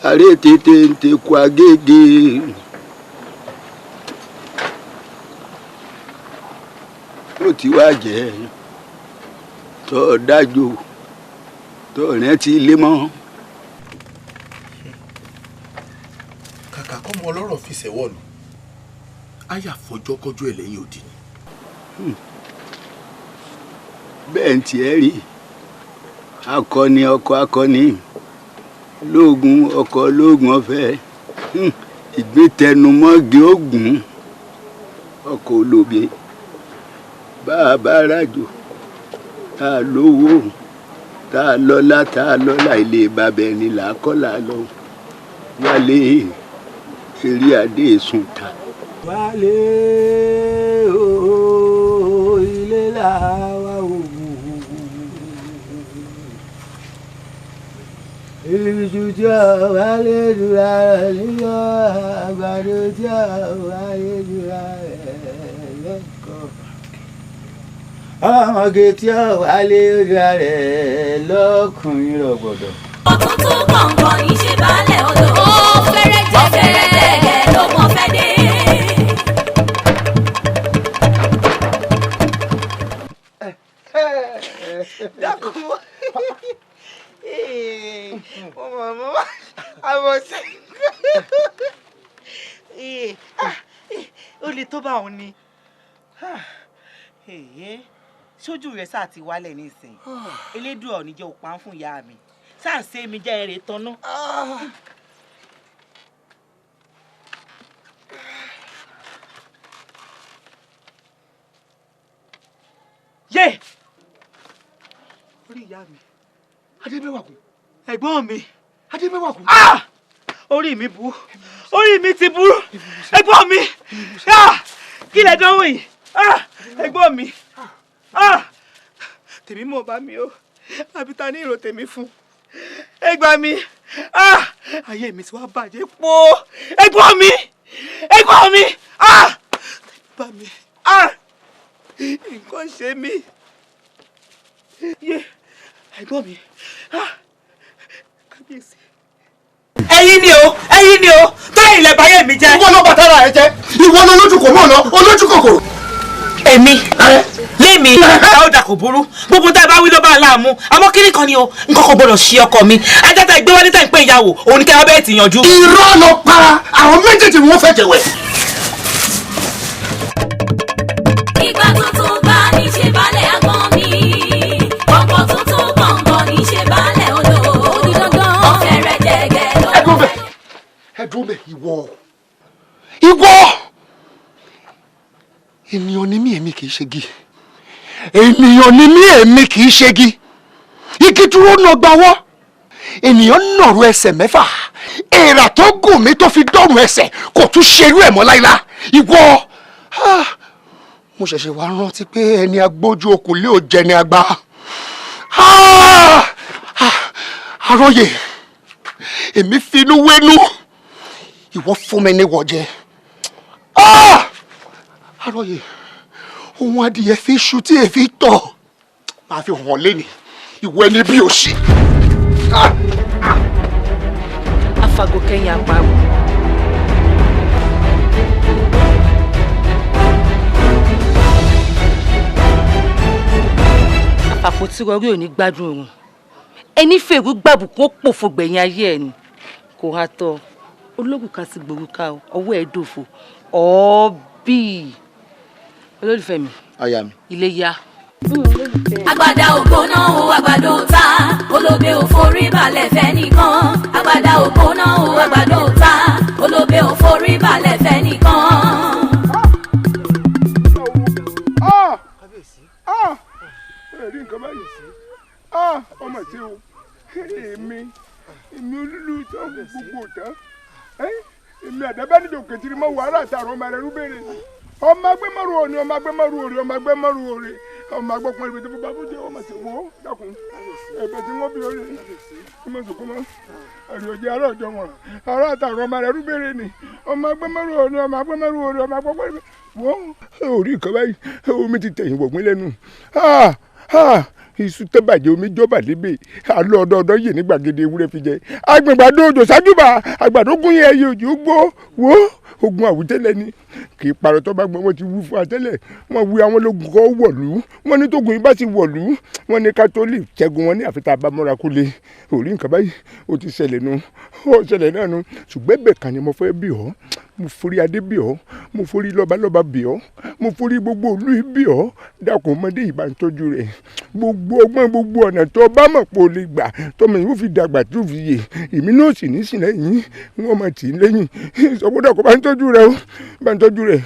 àrè tètè ń tekú agége. ó ti wá jẹ́ tó dájú tó rántí ilé mọ́. kàkà kọ́mọ ọlọ́rọ̀ fi ṣẹ̀wọ̀lù àyà fọjọ́kọ́jọ́ ẹ̀ lẹ́yìn òdì ni. bẹ́ẹ̀ ń tiẹ̀ rí akọni ọkọ akọni lóògùn ọkọ lóògùn ọ̀fẹ́ ìgbìtẹnumọ́gi ogun ọkọ olóbe bá a bá rájò tá a lówó tá a lọ́lá ilé bàbá ẹni là á kọ́ là á lọ wálé eré adé sùn ta. wálé o ilé là wá o ìlú tí ó wálé dùrà rẹ̀ níyọ àgbàdo tí ó wálé dùrà rẹ̀ lẹ́kọ̀ọ́ ọmọge tí ó wálé dùrà rẹ̀ lọ́kùnrin rọ̀gbọ̀dọ̀. òtútù gbọ̀ngàn ní ṣe balẹ̀ odò ọ̀fẹ́ rẹ̀ jẹ̀gẹ̀ ló wọ́n fẹ́ dé. ó lè tó bá òun ni sójú rẹ̀ sáà ti wálẹ̀ nísìnyí elédùn ọ̀nì jẹ́ òpá fún ìyá mi sáà ń ṣe mi jẹ́ eré tọ́nà. yé orí ìyá mi adébẹ́wàkú ẹ̀gbọ́n mi adébẹ́wàkú orí mi burú orí mi ti burú ẹ̀gbọ́n mi kí lẹ dánwò yìí ẹ̀gbọ́n mi tèmi mọ̀ bá mi o àbí ta ní ìrò tèmi fún ẹgbà mi ayé mi ti wá bàjẹ́ pọ̀ ẹ̀gbọ́n mi bá mi nǹkan ṣe mí ẹ̀gbọ́n mi kábíyèsí. ẹ̀yin ni o tẹ́yìn ilẹ̀ báyé mi jẹ́. ìwọ ló bàtà ara ẹ jẹ ìwọ ló lójú kò mọ̀ ọ́ olójú kòkòrò. èmi lémi ó dà kò burú gbogbo tá a bá wí ló bá láàmú àmọ́ kíní kan ni o nǹkan kò gbọdọ̀ ṣí ọkọ mi ajáta ìgbé wá níta ìpè ìyàwó òun ni kẹwàá bẹ́ẹ̀ ti yanjú. irọ́ ló pa àwọn méjèèjì wọn fẹ́ jẹ̀wẹ̀. ìgbà tuntun bá ní ṣe balẹ̀ àgbọn mi ọkọ̀ tuntun gbọ̀ngàn ní ṣe balẹ̀ odò òdì dandan ọ̀fẹ́ rẹ̀ jẹ́gẹ́ lọ́wọ́. ẹdùn bẹ ìwọ ènìyàn ni mí èmi kì í ṣegi ènìyàn ni mí èmi kì í ṣegi igi dúró náà gbawọ́ ènìyàn nàró ẹsẹ̀ mẹ́fà èèrà tó gùn mí tó fi dọ́rùn ẹsẹ̀ kò tún ṣerú ẹ̀ mọ́ láíláí ìwọ mo ṣẹ̀ṣẹ̀ wá rántí pé ẹni agbójú okùn lé òjẹ́ ni àgbà àròyé èmi finú wénú ìwọ fún mi ní wọ̀jẹ́ àròyé ohun adìyẹ fi ṣu tí èéfi tọ̀ máa fi hàn lẹ́ni ìwọ ẹni bí òṣì. afago kẹ́yìn àparò. àpapọ̀ tí rọrí ò ní gbádùn òun ẹni fèrú gbàbùkún ó pòfo gbẹ̀yìn ayé ẹ̀ ni kò há tọ́ olóògùn sí gbòrúkà ọwọ́ ẹ̀ dòfo ọ̀ọ́bì olólùfẹ́ mi aya mi ilé yá. àgbàdà ògbóná o àgbàdo ta olóbe ò forí balẹ̀ fẹ́ nìkan àgbàdà ògbóná o àgbàdo ta olóbe ò forí balẹ̀ fẹ́ nìkan. ẹ̀rí nǹkan báyìí sí ọmọ tí o èmi olúlu tán gbogbo tán èmi àdábánijọ kẹtìrì mọ wàhálà àtàrà ọmọ rẹ rúbèrè ọmọ agbẹmọrù òní ọmọ agbẹmọrù òrè ọmọ agbẹmọrù òrè ọmọ agbọpọ ibi tó bá bó jẹ ọmọ tí wọ dákun ẹ̀bẹ̀ tí wọn bí òrè ọmọ sòkò mọ àríòjì ará ọjọ́ wọn ará àtàrà ọmọ rẹ rúbèrè ni ọmọ agbẹmọrù òní ọmọ agbẹmọrù òrè ọmọ agbọpọ ibi wọ orí nǹkan báyìí omi ti tẹ̀yìn wọ̀gbìn lẹ́nu iṣu tẹ́bàjẹ́ omi jọba lébè àlọ́ ọ̀dọ́ọ̀dọ́ yìí ní gbàgede ewúrẹ́ fi jẹ agbègbàdo òjò ṣájúbà àgbàdo gún yẹn ẹyẹ òjò gbó wo ogun àwùjẹ́lẹ̀ ni kì í parọ́ tó bá gbọ́n wọ́n ti wú fún àtẹ́lẹ̀ wọ́n wí àwọn ológun kọ́ wọ̀lú wọ́n ní tógun yìí bá ti wọ̀lú wọ́n ní kátólì ṣẹ́gun wọn ní àfitá abámọ́ra kú lé orí nǹkan báyìí ó ti ṣẹlẹ̀ nu ó ṣẹlẹ̀ náà nu ṣùgbọ́n ẹ̀bẹ̀ kan ni mo fẹ́ bí ọ́ mo forí adé bí ọ́ mo forí lọ́balọ́ba bí ọ́ mo forí gbogbo ìlú bí ọ́ dákun ọmọdé yìí bá ń tọ́jú rẹ̀ gbogbo ọgbọ́n gbogbo ọ̀nà tó bá mọ̀ pé o lè gbà tọmọ yìí ó fi dàgbà tó fi yè èmi náà sì ní sílẹ̀ yìí wọ́n mọ̀ tì í lẹ́yìn ìsọgbọ́dọ̀ kó bá ń tọ́jú rẹ̀ o bá ń tọ́jú rẹ̀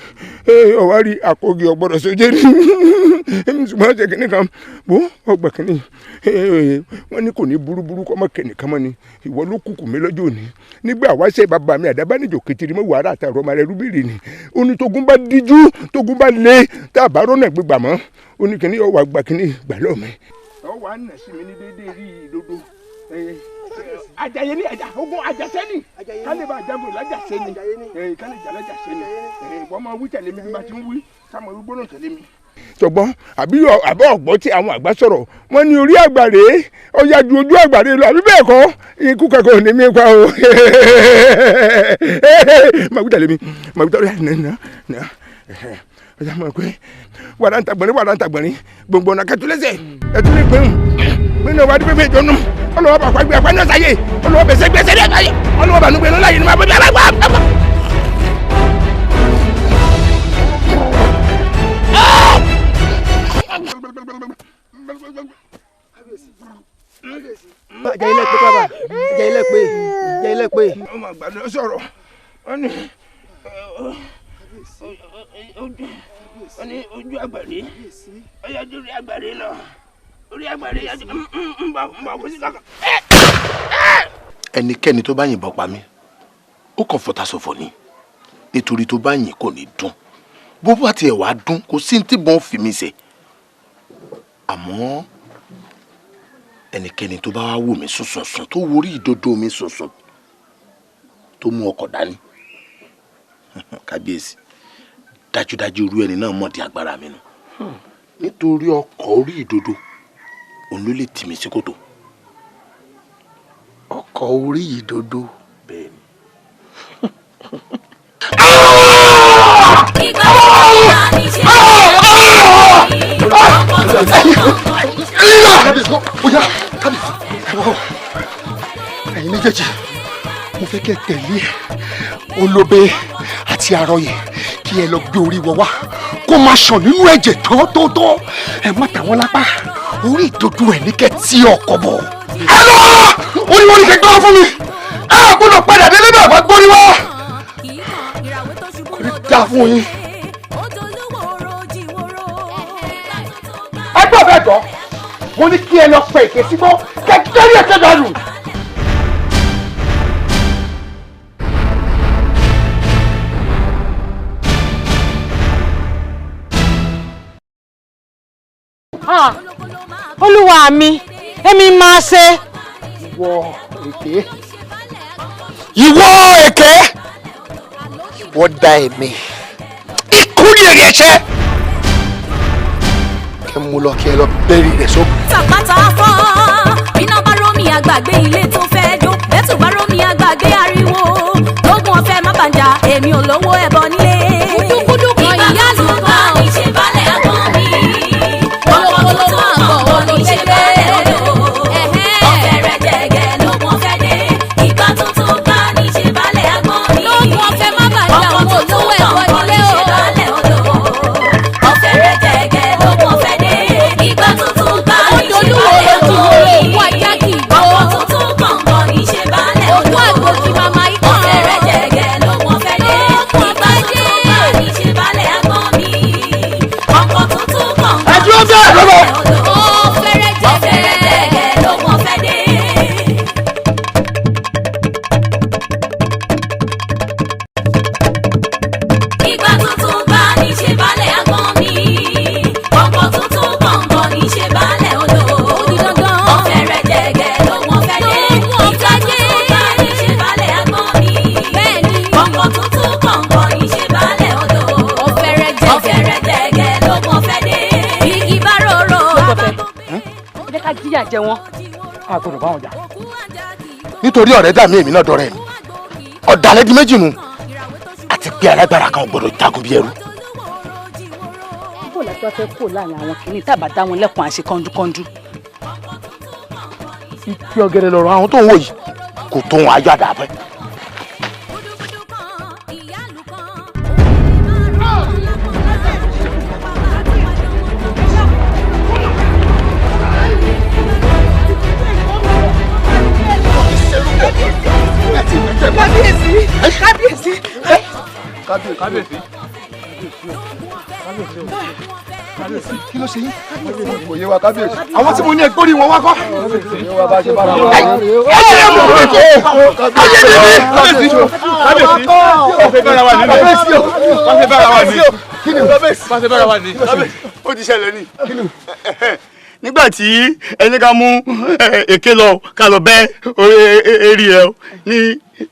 ọ̀wárí àkọ́gì ọ̀gbọ́dọ̀ sójé ní ṣùgbọ́n ọ̀sẹ̀ kìíní kan bó ọgbà kìíní wọ́n ní kò ní burúburú kọ́ mọ́ kẹ́nìkan mọ́ ni ìwọ ló kúkú mi lọ́jọ́ òní nígbà wáṣẹ́ bàbá mi àdábánijọ́ kẹtìrì mọ́ wàhálà àtàrọ̀ ọmọ rẹ̀ rúbìrì ni ó ní tógun bá díjú tógun bá lé tá a bá rọ́nà gbégbà mọ́ ó ní kìíní ọwọ́ àgbà kìíní gbà lọ́ọ̀ mi. ọwọ́ àná sí mi ní déédéé rí ìdodo ajaye ni ogun ajasẹni kálí bá jagun lajasẹni kálí jà lajasẹni wọ́n máa wí tẹ̀lé mi bí ma ti ń wí sáwọn arúgbó náà tẹ̀lé mi. ṣùgbọ́n àbí ọ̀gbọ́n tí àwọn àgbà sọ̀rọ̀ wọ́n ní orí àgbàre ọ̀yà ju ojú àgbàre lọ àbí bẹ́ẹ̀ kọ́ ikú kankan ò ní mí pa o. máa wí tẹ̀lé mi máa wí tẹ̀lé mi ọjà máa pé wàdà ń tagbọ̀nrín gbòǹgbò ọ̀nà kẹtùlẹ́sẹ̀ ẹ̀tún lè pín un pín in náà wà á dé pépé ìjọ nù. olùwọ́ bá gbàgbé ẹ̀pẹ́ náà sáyé olùwọ́ bẹ̀sẹ̀ gbẹ̀sẹ̀ dẹ́ sáyé olùwọ́ bá nugbẹ́ lọ́la yìí ni máa bọ́ bí alágbá. jẹ́ ilé pé bàbá jẹ́ ilé pé jẹ́ ilé pé. ọmọ àgbàdo sọ̀rọ̀ wọ́n ní ojú àgbàdé ọyọ orí àgbàdé lọ orí àgbàdé yájú ń bá kó sí kankan. ẹnikẹ́ni tó bá yìnbọn pa mí ó kàn fọta ṣọ̀fọ̀ ni nítorí tó bá yìn kò ní dún bó bá tiẹ̀ wá dún kò sí ní tí bọ́n fi mí ṣe àmọ́ ẹnikẹ́ni tó bá wá wò mí sùnsùnsùn tó worí ìdodo mi sùnsùn tó mú ọkọ̀ dání kábíyèsí dájúdájú irú ẹni náà mọ̀ di agbára mi nù nítorí ọkọ̀ orí ìdodo òun ló lè tì mí sí kòtò. ọkọ̀ orí ìdodo. bẹ́ẹ̀ ni. ìgbà wo la ní ṣe ẹ̀yin méjèèjì mo fẹ́ kẹ́ tẹ̀lé olóbe àti àròyé kí ẹ lọ gbé orí wọ wá kó máa ṣàn nínú ẹ̀jẹ̀ tó ẹ má tà wọ́n lápá orí ìdodo ẹ̀ ní kẹ́ tí ọkọ̀ bọ̀. ẹ lọ orí wọn ní kẹ́ gbọ́ fún mi ẹ gbọ́dọ̀ padà délé bẹ́ẹ̀ bá gbórí wá kò ní dá fún yín. ẹ gbọ́ bẹ́ẹ̀ gbọ́ mo ní kí ẹ lọ pẹ̀ èké sígbó kẹ́ kẹ́rí ẹ̀kẹ́ dànù. olúwa mi èmi máa ṣe. ìwọ èké ìwọ da èmi ikú ni èrè ẹ̀ṣẹ̀ kẹ́ mú lọ kí ẹ lọ bẹ́ẹ̀rì rẹ̀ sókè. tàpátá fọ́ iná bá rómi àgbàgbé ilé tó fẹ́ jó bẹ́tù bá rómi àgbàgbé ariwo lógún ọ̀fẹ́ má bàjá èmi ò lówó ẹbọ nílé. kúdúkúdú kan ìyá ló bá ní ṣe balẹ̀ àgbọn mi ọkọ̀ tuntun kan ní ṣe balẹ̀ odò ọ̀fẹ́ rẹ̀ jẹ̀gẹ̀ lógún ọ̀fẹ́ dé ìgbà tuntun kan ní ṣe balẹ̀ àgbọn mi lógún ọ̀fẹ́ má bàjá ọkọ̀ tuntun kan ní ṣe balẹ̀ odò ọ̀fẹ́ rẹ̀ jẹ̀gẹ̀ lógún ọ̀fẹ́ dé ìgbà tuntun kan ní ṣe balẹ̀ àgbọn mi ọkọ̀ tuntun kan ní ṣe balẹ̀ odò ọ̀fẹ́ rẹ̀ jẹ̀gẹ̀ lógún ọ̀fẹ́ dé ìgbà tuntun kan ní ṣe balẹ̀ àgbọn mi ọkọ̀ tuntun kan ní ṣe balẹ̀ odò ọ̀fẹ́ rẹ̀ jẹ̀gẹ̀ lógún ọ̀fẹ́ dé. ìgbà tuntun bá ní ṣe balẹ̀ àgbọn mi ọkọ̀ tuntun kọ̀ọ̀kan ní ṣe balẹ̀ odò ọ̀fẹ́ rẹ̀ jẹ̀gẹ̀ lógún ọ̀fẹ́ dé ìgbà tuntun bá ní ṣe balẹ̀ àgbọn mi ọkọ̀ tuntun kọ̀ọ̀kan ní ṣe balẹ̀ odò ọ̀fẹ́ rẹ̀ jẹ̀gẹ̀ lógún ọ̀fẹ́ dé igi bá rorò. ẹ jẹ́ ká jíyà jẹ wọ́n. a gbọ́dọ̀ bá wọn jà nítorí ọ̀rẹ́ dà mí èmi náà dọ̀rẹ́ mi ọ̀dàlẹ̀ di méjì nù àti pé alágbára kan ò gbọ́dọ̀ jagun bí ẹrú. bó la tó fẹ́ kó láàrin àwọn kìíní tábà dá wọn lẹ́kùn àṣẹ kọ́ńdúkọ́ńdú. ìpín ọ̀gẹ̀dẹ̀ lọ̀rọ̀ àwọn tó ń wò yìí kò tó wọn ayọ̀ àdàbẹ́. kábíyèsí kí ló ṣe yín. kò yé wa kábíyèsí àwọn tí mo ní ẹgbórí wọn wá kọ́. kábíyèsí ó ti ṣẹlẹ̀ ní nígbà tí ẹni ká mú èké lọ ká lọ bẹ́ eré ẹ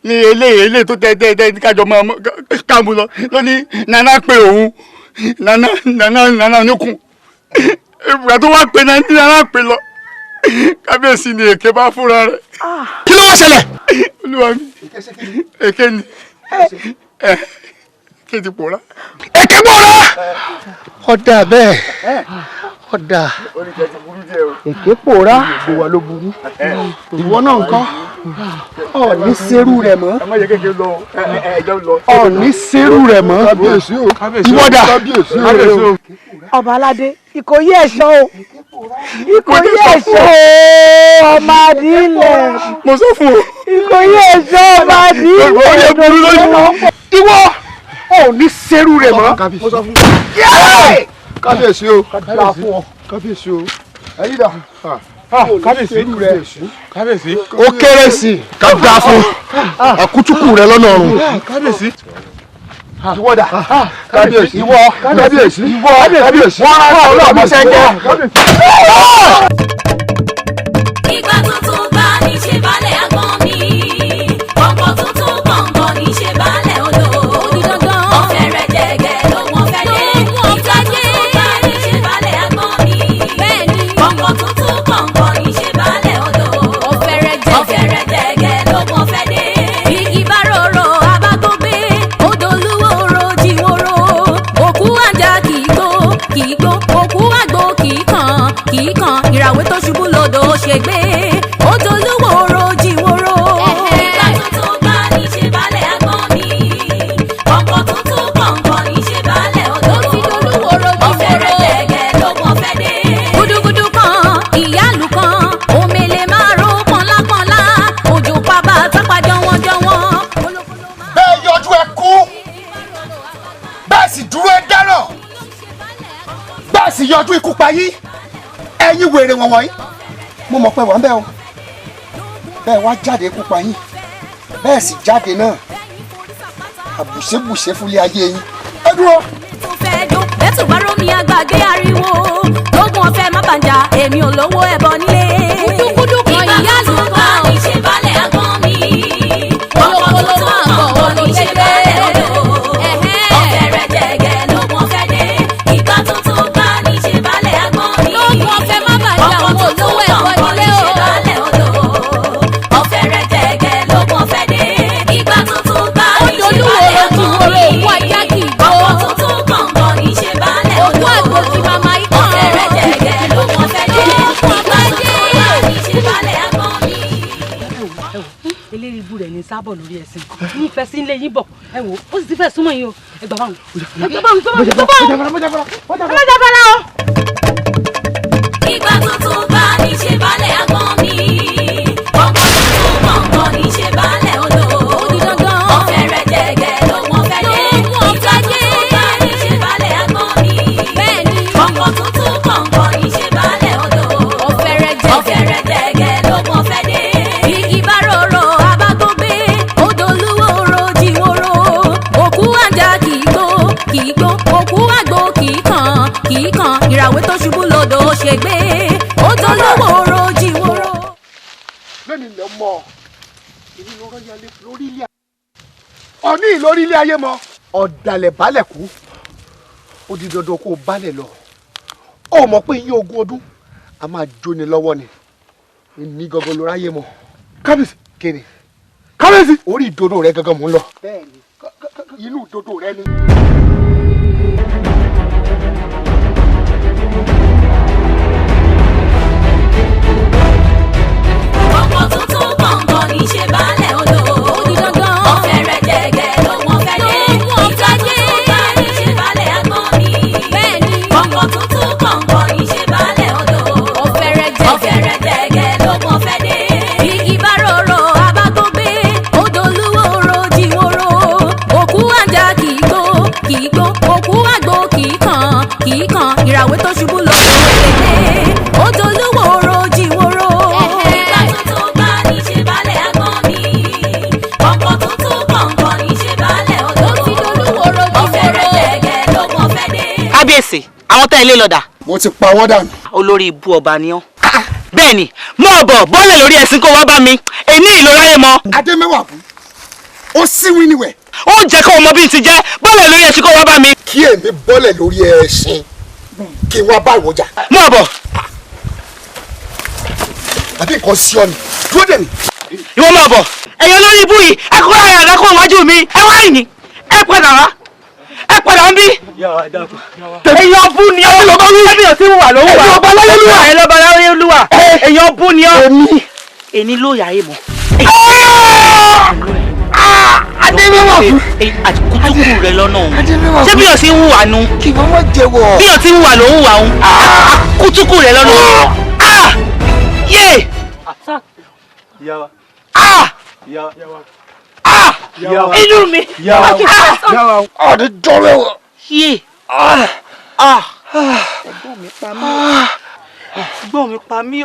ní eléyìí tó tẹ kájọ máa ká mú lọ lóní nana pé òun nana oníkun ìgbà tó wá pé nana pé lọ kábíyèsí ni èké bá fúnra rẹ̀. kí ló wá ṣẹlẹ̀. olúwa mi èké ni èké ti pòórá. èké pòórá. ọ̀dà bẹ́ẹ̀ ọ̀dà oníkẹ́ ti burú díẹ̀ o. èké pòórá ìwọ ló burú ìwọ náà nǹkan ọ̀ọ́ni serú rẹ̀ mọ́. ẹ má yẹ kékeré lọ ẹjọ́ lọ. ọ̀ọ́ni serú rẹ̀ mọ́. kábíyèsí o ìwọ́dà kábíyèsí o. ọba aládé ìkòyí ẹ̀ṣọ́ o ìkòyí ẹ̀ṣọ́ ọmọ àdìlẹ̀ mo sọ fún o. ìkòyí ẹ̀ṣọ́ ọmọ àdìlẹ̀ orí ẹ burú lójú. ìwọ ọ̀ọ́ni serú rẹ̀ mọ́. mo sọ fún o. kábíyèsí o kábíyèsí o ẹ̀yin dà. kábíyèsí ó kéré sí i ká dáa fún àkútùkù rẹ lọ́nà ọ̀run. kábíyèsí ìwọ́dà kábíyèsí ìwọ kábíyèsí ìwọ kábíyèsí wọ́n á rán ọlọ́ọ̀ mọ́sẹ́ jẹ́. ìgbà tuntun bá ní ṣe balẹ̀ àgbọn mi ọ̀pọ̀ tuntun gbọ̀ngàn ní ṣe balẹ̀ odò ọ̀fẹ́ rẹ̀ jẹ̀gẹ̀ ló wọ́n fẹ́ dé ìgbà tuntun bá ní ṣe balẹ̀ àgbọn mi ọ̀pọ̀ tuntun gbọ̀ngàn ní ṣe balẹ̀ odò ọ̀fẹ́ rẹ̀ jẹ̀gẹ̀ ló wọ́n fẹ́ dé igi bá rorò abágbógbé odò olúwo jíwòrò òkú àjà kìí gbó òkú àgbo kìí kan ìràwé tó ṣubú lodò ṣègbè odò olúwo jíwòrò. ìgbà tuntun bá ní ṣe balẹ̀ àgbọn mi ọ̀pọ̀ tuntun gbọ̀ngàn ní ṣe balẹ̀ odò ọ̀fẹ́ rẹ̀ jẹ̀gẹ̀ ló wọ́n fẹ́ dé. gudugudu kan ìyálù kan omele máa ro pọ́nlápọ́nlá òjò pàbà tápà jọ̀wọ́n. bẹ́ẹ̀ yọjú ẹ kú bẹ́ẹ̀ sì dúró ẹ dáràn bẹ́ẹ̀ sì yọjú ikú payí ẹ̀yin wèrè wọ̀n wọ̀nyí mo mọ̀ pé wọ́n bẹ́ẹ̀ o bẹ́ẹ̀ wá jáde ikú payí bẹ́ẹ̀ sì jáde náà àbùṣebùṣe fúnlé ayé yín ẹ dúró. bẹ́tù bá rómi àgbàgbé ariwo lógún ọ̀fẹ́ má bàjá èmi ò lówó ẹbọ nílé. kúdúkúdú kan ìyá ló bá ní ṣe balẹ̀ àgbọn mi ọkọ̀ tuntun gbọ̀ngàn ní ṣe balẹ̀ odò ọ̀fẹ́ rẹ̀ jẹ̀gẹ̀ lógún ọ̀fẹ́ dé ìgbà tuntun bá ní ṣe balẹ̀ àgbọn mi lógún ọ̀fẹ́ má bàjá òun ò lówó ẹbọ nílé o ọ̀fẹ́ rẹ̀ jẹ̀gẹ̀ lógún ọ̀fẹ́ dé ìgbà tuntun bá ní ṣe balẹ̀ àgbọn mi ọkọ̀ tuntun gbọ̀ngàn ní ṣe balẹ̀ odò ọ̀fẹ́ rẹ̀ jẹ̀gẹ̀ lógún ọ̀fẹ́ dé ìgbà tuntun bá ní ṣe balẹ̀ àgbọn mi. eléyìí ibú rẹ̀ ní sábọ̀ lórí ẹ̀sìn ní ìfẹ́ sí ilé yín bọ̀ ẹ wò ó sì ti fẹ́ súnmọ́ yín o ẹ gbà báwọn ìgbà tuntun bá ní ṣe balẹ̀ àgbọn mi ọkọ̀ tuntun gbọ̀ngàn ní ṣe balẹ̀ odò ọ̀fẹ́ rẹ̀ jẹ̀gẹ̀ lógún ọ̀fẹ́ dé ìgbà tuntun bá ní ṣe balẹ̀ àgbọn mi ọkọ̀ tuntun gbọ̀ngàn ní ṣe balẹ̀ odò ọ̀fẹ́ rẹ̀ jẹ̀gẹ̀ lógún ọ̀fẹ́ dé igi bá rorò abágbógbé odò olúwo jíwòrò òkú àjà kìí gbó òkú àgbo kìí kan ìràwé tó ṣubú lodò ṣègbè odò olúwo jíwòrò. lónìí lè mọ èmi ló rán yálé lórí ilé ọ̀ní lórí ilé ayé mọ ọ̀dàlẹ̀ balẹ̀ kú ó di dandan kó o balẹ̀ lọ ó mọ̀ pé iye ogún ọdún a máa jóni lọ́wọ́ ni ní gangan ló ráyè mọ. kábíyèsí kéde kábíyèsí orí ìdodo rẹ gangan mò ń lọ. bẹ́ẹ̀ni inú ìdodo rẹ ni. ọkọ̀ tuntun gbọ̀ngàn ní ṣe balẹ̀ odò ọ̀fẹ́ rẹ̀ jẹ̀gẹ̀ lógún ọ̀fẹ́ dé ìgbà tuntun bá ní ṣe balẹ̀ àgbọn mi ọkọ̀ tuntun gbọ̀ngàn ní ṣe balẹ̀ odò ọ̀fẹ́ rẹ̀ jẹ̀gẹ̀ lógún ọ̀fẹ́ dé igi bá rorò abágbógbé odò olúwo jíwòrò òkú àjà kìí gbó òkú àgbo kìí kan ìràwé tó ṣubú lodò ṣègbè odò olúwo jíwòrò. ìgbà tuntun bá ní ṣe balẹ̀ àgbọn mi ọkọ̀ tuntun gbọ̀ngàn ní ṣe balẹ̀ odò ọ̀fẹ́ rẹ̀ jẹ̀gẹ̀ lógún ọ̀fẹ́ dé. kábíyèsí àwọn tẹ́ ilé lọ́dà. mo ti pa wọ́n dànù. olórí ibú ọba ni ọ́. bẹ́ẹ̀ ni mọ́ ọ̀bọ̀ bọ́ọ̀lẹ̀ lórí ẹ̀sìn kó wá bá mi èmi ìlú ráyè mọ́. adé mẹ́wàá kú ó síwìn níwẹ̀. ó jẹ́ kó o mọ bí n ti jẹ́ bọ́ọ̀lẹ̀ lórí ẹ̀sìn kó wá bá mi. kí èmi bọ́lẹ̀ lórí ẹṣin kí n wá bá ìwọ jà. mọ́ ọ̀bọ̀. àbí nǹkan sí ọ ni dúró dè mí. ìwọ mọ́ ọ̀bọ̀ ẹ̀yin olórí ibú yìí ẹ kó ara rẹ̀ kó wájú mi ẹ wá ìyìn ẹ padà wá ẹ padà ń bí. èèyàn bú ni ọ́ lọ́ba wí. èèyàn tí ń wà ló ń wà. ọba láyélúwà. ẹ lọ́ba láyélúwà. èèyàn bú ni ọ́. èmi ló yà é mọ́. adébẹ́wà fún. àti kútùkù rẹ lọ́nà òun. ṣé bí yóò ti ń wà nù. kì í mọ́ jẹ́wọ́. bí yóò ti ń wà ló ń wà òun. kútùkù rẹ lọ́nà òun. yé. Yawa. inú mi. ọ̀dẹ dọ́rẹ́ wọ. yé. ẹ̀gbọ́n mi pa mí. ẹ̀gbọ́n mi pa mí.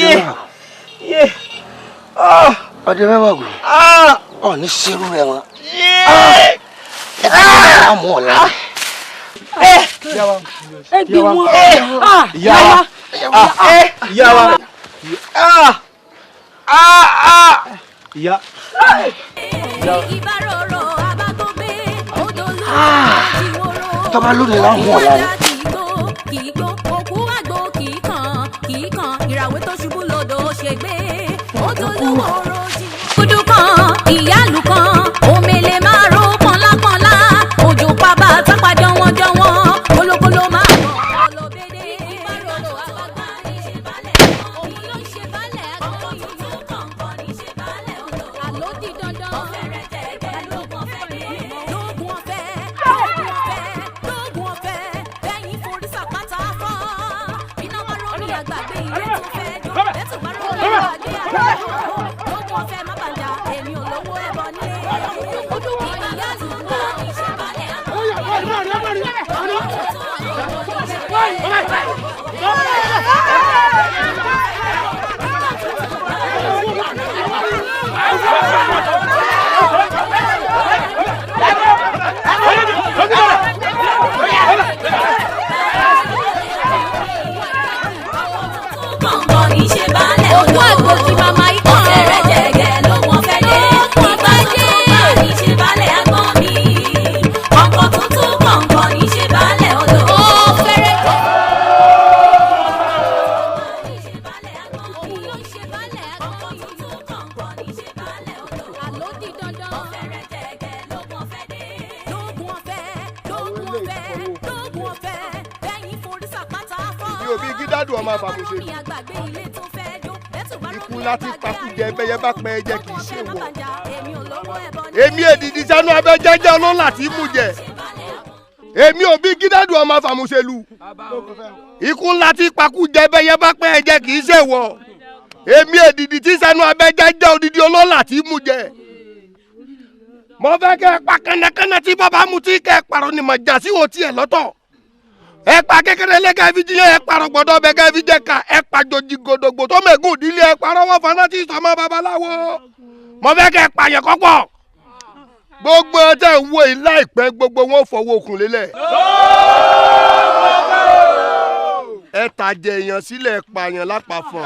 yé. ọdẹ mẹ́wàá gbé. ọ̀ ní serú rẹ̀ wọn. ẹ ti ní ara mú ọ̀la. ẹ bí wọn. Yawa. Yawa. Ìyá. tọ́ba lóde la mú ọ̀la ni. òkú àgbo kì í kan ìràwé tó ṣubú lódò ṣègbè ojúlówó rojì. kúdú kan ìyáàlú kan omele máa ro pọnlápọnlá ojú pàbà tápà jọwọ́jọwọ́ kólókóló máa bọ̀ olóbédé ìbáròrò àgbàgbà ní ṣe balẹ̀ òun ló ń ṣe balẹ̀ àgbọ̀ yòókù kọ̀ọ̀kan ní ṣe balẹ̀ odò àló di dandan ọ̀fẹ́rẹ́ jẹ́gẹ́ lógún ọ̀fẹ́ dé lógún ọ̀fẹ́ lógún ọ̀fẹ́ bẹ́yìn forí sàpátá fọ́ iná bá rọ́ọ̀mì àgbàgbé ilé tó fẹ́ jọ bẹ́tù bá rọ́ọ̀mì àgbàgbé àgbàgbé lógún ọ̀fẹ́ má bàjá èmi ò lówó ẹbọ nílé ìyá àtúntò ìṣẹ̀balẹ̀ òkú àgbo kí màmá ikọ̀ fẹ́rẹ̀ jẹ̀gẹ̀ ló wọ́n fẹ́ dé ìgbà tuntun bá ní ṣe balẹ̀ agbọ́n mi ọkọ̀ tuntun kọ̀ọ̀kan ní ṣe balẹ̀ odò. ó fẹ́rẹ̀ jẹ́. ní ṣe balẹ̀ agbọ́n mi ló ń ṣe balẹ̀ ọkọ̀ tuntun kọ̀ọ̀kan ní ṣe balẹ̀ odò. àló di dandan. ó fẹ́rẹ̀ jẹ̀gẹ̀ ló wọ́n fẹ́ dé lógún ọ̀fẹ́ bẹ́yìn forí sàpátá fọ́. mi ò bí gídádùn ọmọ àfàmùṣe. ikú láti takùjẹ bẹyẹ bá pẹ ẹjẹ kì í ṣe wọ. èmi èdìdì sánú abẹ́jẹ́jẹ́ ọlọ́lá tí mú jẹ. èmi ò bí gídádùn ọmọ àfàmùṣelu. ikú láti pakùjẹ bẹyẹ bá pẹ ẹjẹ kì í ṣe wọ. èmi èdìdì tí sánú abẹ́jẹ́jẹ́ odidi ọlọ́lá tí mú jẹ. mo fẹ́ kẹ́ ẹ pa kẹ́nẹ́kẹ́nẹ́ tí bàbá mu tí kẹ́ ẹ pàrọ̀ ni mà jà sí wo tiẹ̀ lọ́tọ̀. ẹ pa kékeré lẹ́ka fi jíyàn ẹ parọ́ gbọ́dọ̀ bẹ́ẹ̀ kẹ́ fi jẹ́ ká ẹ pa jòjì gòdògbò tó mẹ́gùn ìdílé ẹ parọ́ wọ́n fana tí sọmọ babaláwo. mo fẹ́ kẹ́ ẹ pa yẹn kọ́pọ̀. gbogbo ọjọ́ ìwé yìí láìpẹ́ gbogbo wọn fọwọ́ okùn lélẹ̀. ẹ tàjẹ̀ èèyàn sílẹ̀ pààyàn lápapọ̀.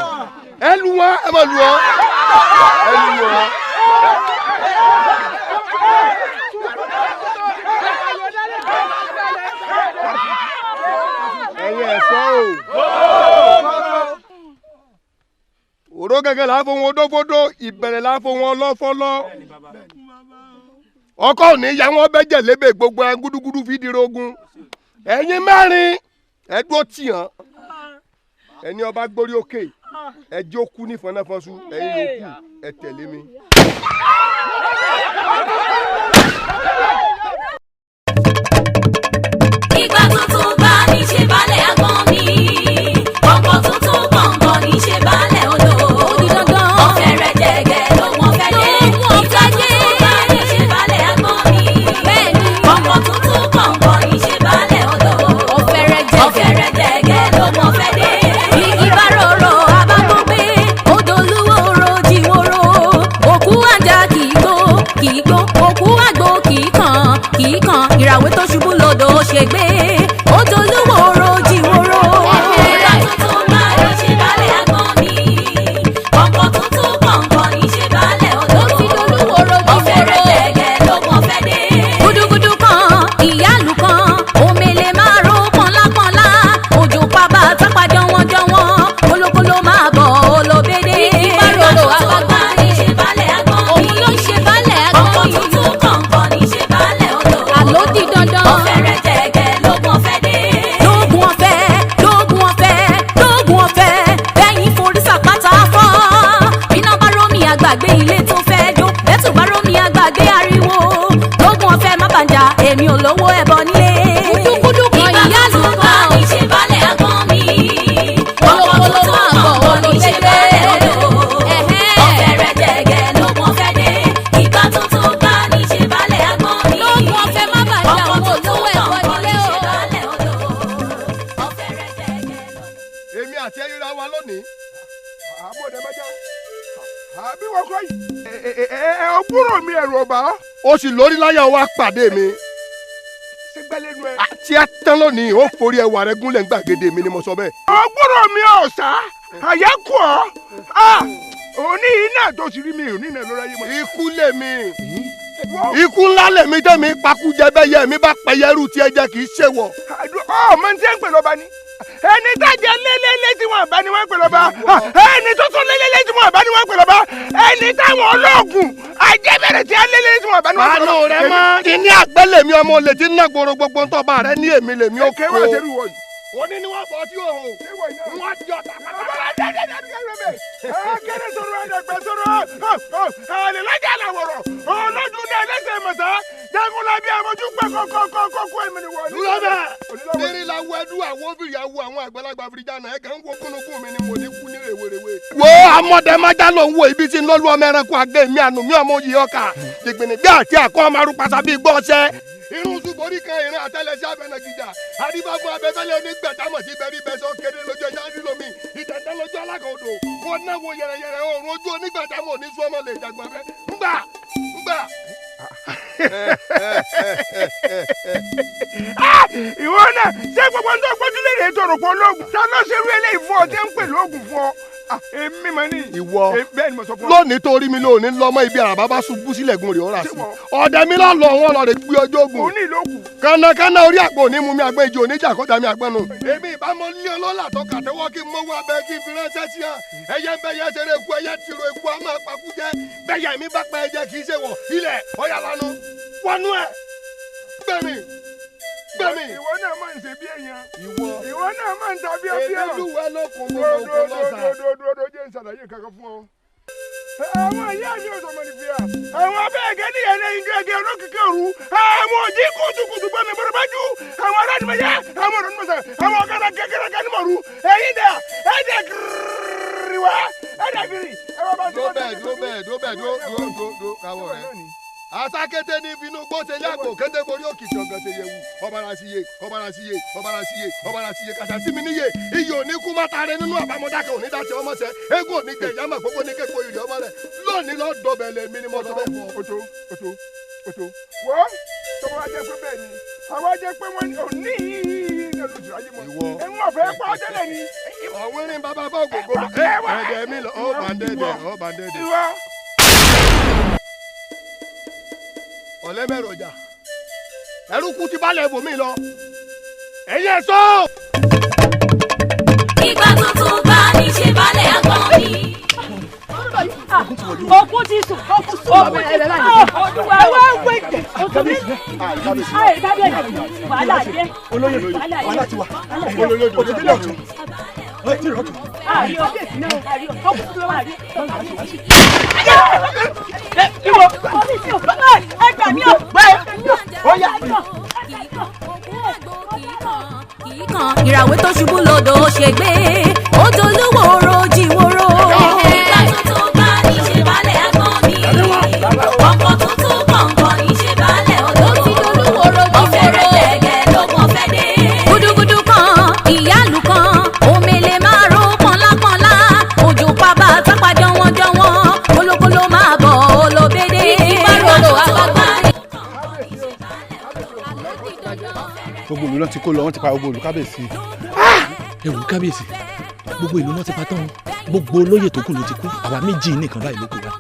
ẹ lu wọn ẹ má lu wọn ẹ lu wọn. ẹ̀yin ẹ̀ṣọ́ o. òró gẹ́gẹ́ là á fún wọn dófódó ìbẹ̀rẹ̀ là á fún wọn lọ́fọ́lọ́. ọkọ ò ní ya wọn bẹ́jẹ̀ lébè gbogbo ẹ gúdúgúdú fi di rogun. ẹ̀yin mẹ́rin ẹ dúró tì hàn. ẹni ọba gbórí òkè ẹ jẹ́ òkú ní fọnáfọ́sù ẹ̀yin yòókù ẹ tẹ̀lé mi. ìgbà tuntun bá ní ṣe balẹ̀ agbọ́n mi ọkọ̀ tuntun kọ̀ọ̀kan ní ṣe balẹ̀ odò ọ̀fẹ́rẹ́ jẹ̀gẹ̀ ló wọ́n fẹ́ dé ìgbà tuntun bá ní ṣe balẹ̀ agbọ́n mi ọkọ̀ tuntun kọ̀ọ̀kan ní ṣe balẹ̀ odò ọ̀fẹ́rẹ́ jẹ̀gẹ̀ ló wọ́n fẹ́ dé ìbáròrò abágbógbé odòlúwo rojiworo òkú àjà kìí gbó òkú àgbo kìí kan ìràwé tó ṣubú lódò ṣègbè ojúlówó rojiworo. ìgbà tuntun bá ní ṣe balẹ̀ agbọ́n mi ọkọ̀ tuntun kọ̀ọ̀kan ní ṣe balẹ̀ odò ọ̀fẹ́rẹ́ jẹ̀gẹ̀ ló wọ́n fẹ́ dé. gúdúgúdú kan ìyáàlú kan omele máa ro pọnlápọnlá ojú pàbà tápà jọwọ́jọwọ́ kólókóló máa bọ̀ olóbédé. ìbáròrò àgbàgbà ní ṣe balẹ̀ agbọ́n mi òun ló ń ṣe balẹ̀ agbọ́n mi ọkọ̀ tuntun kọ̀ọ̀kan ní àbúrò mi ẹ̀rù ọ̀bà. o sì lórí láyà wa pàdé mi. ṣé gbẹ́lẹ́nu ẹ. àti àtán lónìí ó forí ẹwà rẹ gúnlẹ̀ ń gbàgede mi ni mo sọ bẹ́ẹ̀. àbúrò mi ọ̀sà àyẹ́kù ọ́ òní iná tó sì rí mi òní iná lórí ayé mọ́. ikú lèmi ikú ńlá lèmi tẹ́mi pakújẹ bẹ́yẹ mi bá pẹyẹrú tí ẹ jẹ́ kì í ṣe wọ̀. ọmọ ní tí ń pè lọ́ba ni ẹni tájẹ lélẹ́lẹ́ tí wọ́n bá ní wọ́n pè lọ́ba ẹni tó tún lélẹ́lẹ́ tí wọ́n bá ní wọ́n pè lọ́ba ẹni táwọn olóògùn ajẹ́bẹ̀rẹ̀ tí wọ́n lélẹ́lẹ́ tí wọ́n bá ní wọ́n pè lọ́ba. àánú rẹ mọ kíní àgbẹ̀lẹ̀ mi ọmọ olè tí ń ná gbòòrò gbogbo ń tọ́ba rẹ ní èmi lèmi ó kó. òní ni wọ́n bọ̀ tí o hò wọ́n di ọ̀tá pátápátá. kẹ́lẹ́ sọ̀rọ̀ ẹ̀dẹ̀gbẹ́ sọ̀rọ̀ ẹ̀lẹ́lájà làwọ̀rọ̀ ọlọ́dún ní ẹlẹ́sẹ̀ mọ̀tá jágunlá bí amójú pẹ́ kọ́kọ́ èmi ni wọ́n. lọ́bẹ̀ lérí la wọ ẹdú àwọn obìnrin àwọ àwọn àgbàlagbà fìdíjànà ẹ̀ kàn ń wo kúnnukún mi ni mo ní kú ní rèwerèwe. wo amọ̀dẹ́májá ló ń wo ibi tí ń lọ́lú ọmọ ẹranko àgbẹ̀ mi ànú mi ọmọ yìí ọkà dìgbìnìgbà àti àkọ́ ọmọ arúpasà bíi gbọ́ọ̀ṣẹ́ irun ṣùgbọ́n kan ìran àtẹlẹsẹ abẹnagíjà àdìbàbọ abẹfẹlẹ onígbàdámọ sí bẹrí bẹsọ kéde lójú ẹja nílòmí ìtẹ̀tẹ̀ lójú alákòóso wọn náà wo yẹrẹyẹrẹ oòrùn ojú onígbàdámọ onísọmọ lè jàgbá fẹ ńgbà. ìwọ náà ṣé gbogbo ń tó gbójú lè rè tọrọ pọ lóògùn tá ló ṣerú eléyìí fún ọ tí ń pè lóògùn fún ọ. èmi mà ní. ìwọ bẹ́ẹ̀ ni mo sọ fún ọ. lónìí torí mi lónìí lọ́mọ ibi àràbá bá ṣubú sílẹ̀ gun rè ọ́ra sí. ọ̀dẹ mi lọ lọ wọn lọ rè gbé ọjọ́ ogun. òní ìlókù. kánnakánná orí àpò òní mú mi àgbẹ̀ ìjì oníjà kọjá mi àgbẹ̀nu. èmi ìbámu ní ọlọ́lá tó kàtẹ́wọ́ kí n mọ́wọ́ abẹ́ kí n fi ránṣẹ́ sí à. ẹyẹ ń bẹ yẹ ṣeré eku ẹyẹ tìrò eku a máa pakú jẹ bẹ́yà mi bá pa ẹjẹ kì í ṣe wọ̀ ilẹ̀ ọ̀yà lanu wọnú ẹ̀ gbẹ̀mí. ìwọ náà máa ń ṣe bí èèyàn. ìwọ náà máa ń ta bí ọbí ọ. olúwa ló kún gbogbo lọ́sà. dòdòdòdò jẹ́ ìṣàlàyé kankan fún ọ. àwọn ìyá mi ò sọmọ nìfẹ́ à. àwọn abẹ́ẹ̀gẹ́ ní ẹ̀rẹ́ ìgbẹ́gẹ́ olókìkí òru. àwọn òjì kùtùkùtù gbọ́mi bọ́dọ̀ bá jù. àwọn aládùmọ̀yá àwọn ọ̀dọ́ nímọ̀sẹ̀ àwọn ọ̀gá kékeré kanimọ̀rú. ẹ̀yin dà ẹ̀dẹ̀ gírí wá ẹ̀dẹ̀ gírí. dó káwọ́ rẹ̀. asákété ní bínú gbọ́sẹ̀ yàgò kété borí òkìtì ọ̀gàn ṣe yẹwu ọ̀bàrà sí iye kàṣà sí mi níye iyì òní kú má tare nínú àbámọ́dákẹ́ òní dáṣẹ́ ọmọ sẹ́ eégún òní gbẹ̀ yàmà gbogbo ní kéko ìrì ọmọ rẹ̀ lónìí lọ́ọ́ dọ̀bẹ̀lẹ̀ mi ni mo sọ bẹ́ẹ̀ fún ọ. oto wọ́ tọ́wọ́ ajẹ́ pé bẹ́ẹ̀ ni àwọn ajẹ́ pé wọ́n ò ní ìlú ayé mọ́ ẹ̀wọ̀n ọ̀fẹ́ pa ọ́jọ́lẹ̀ ni. ọ̀wọ́n ní bàbá bá gbogbo ẹ̀ẹ́dẹ̀ mi lọ ọ̀ bàndẹ́dẹ̀. ọ̀lẹ́mẹ̀rọ̀ ọjà ẹrú kú ti balẹ̀ ibòmí lọ ẹ̀yẹ sọ. ìgbà tuntun bá ní ṣe balẹ̀ àgbọ̀n mi. òkú ti sùn òkú ẹ̀rẹ̀ láyé olúwa wá gbẹ̀jẹ̀ òkú mi ayé kábíyèsí wàhálà dé wàhálà ti wà olóyè òdòdó ọ̀tún àríò àríò òkú tó wà rí ìwọ polisi ò ẹgbẹ́ mi ò gbẹ́ ó yà ìràwé tó ṣubú lodò ó ṣe gbé ó dolówó orojì wóró. ìgbà tuntun bá ní ṣe balẹ̀ àgbọ̀n mi ọkọ̀ tuntun kọ̀ọ̀kan ní ṣe balẹ̀ odò tí dolówó orojì fẹ́rẹ̀ gẹ́gẹ́ lọ́gbọ̀n fẹ́ dé. gudugudu kan ìyálù kan omele máa ro pọ́nlápọ́nlá òjò pàbà tápà jọ̀wọ́n kólókóló máa bọ̀ olóbédé. ìbárò àgbàgbà gbogbo ìlú náà ti kó lọ wọn ti pa gbogbo ìlú kábíyèsí. ẹwù kábíyèsí gbogbo ìlú náà ti pa tán gbogbo olóyè tó kù ló ti kú àwa méjì nìkan báyìí ló kù wá.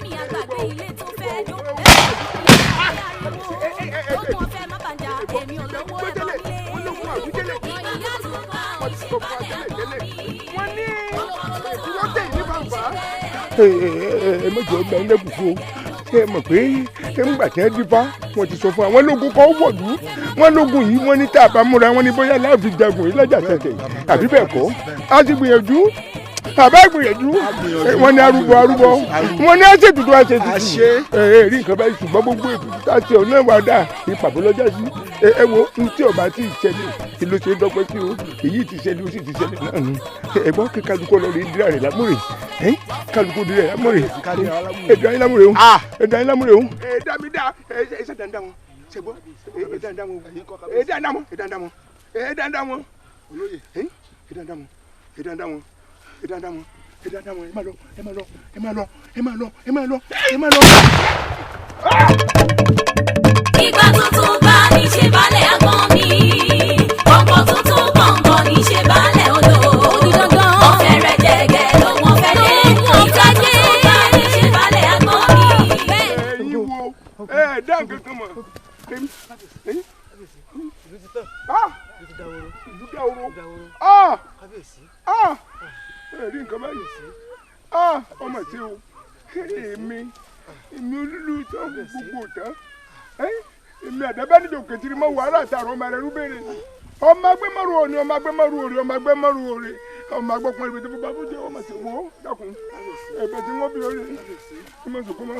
ẹ mọ̀jọ ọgbà ẹlẹ́gùn fún o ẹ mọ̀ pé ńgbà tí wọ́n dífá wọ́n ti sọ fún wa wọ́n lógun kan wọ̀lú wọ́n lógun yìí wọ́n ní tá a bá múra wọ́n ní bóyá láàfin jagun yìí lọ́jà tẹ̀tẹ̀ àbí bẹ́ẹ̀ kọ́ a ti gbìyànjú àbá gbìyànjú wọ́n ní arúgbó wọ́n ní àṣetutù rí nǹkan báyìí ṣùgbọ́n gbogbo ètùtù tá a ṣe ọ̀nà ìwà dáa ìpàbó lọ́jà sí ẹ wo ntí ọba tí ì ṣẹlẹ̀ kí ló ṣe dọ́pẹ́ sí o èyí ti ṣẹlẹ̀ ó sì ti ṣẹlẹ̀ náà nù ẹ̀gbọ́n kí kálukú ọlọ́rin dírà rẹ̀ lámúrè kálukú dírà rẹ̀ lámúrè ẹ̀dá yín lámúrè o ẹ̀dá yín lámúrè o. ẹ̀dá mi dá ẹ̀ṣẹ̀ dandan wọn ṣẹ̀gbọ́n ẹ̀dá dandan wọn ẹ̀dá dandan wọn ẹ̀dá dandan wọn ẹ̀dá dandan wọn olóyè ẹ̀dá dandan wọn ẹ̀dá dandan wọn ẹ̀dá dandan wọn ẹ̀dá dandan wọn ẹ má lọ ẹ má lọ ẹ má lọ ẹ má lọ ẹ má lọ ẹ má lọ. dá nǹkan kan mọ̀. Ìlú dáworo. Rí nǹkan báyìí. Ọmọ tí o èmi olúlu tán gbogbo tán èmi àdábánijọ kẹtìrì mọ wàhálà àtàrà ọmọ rẹ rúbèrè ọmọ agbẹmọrù òní ọmọ agbẹmọrù òrè ọmọ agbẹmọrù òrè ọmọ agbọpọn ibi tó bá bó jẹ ọmọ tí wọ dákun ẹ̀bẹ̀ tí wọn bí ọ yìí tí mo sùkú mọ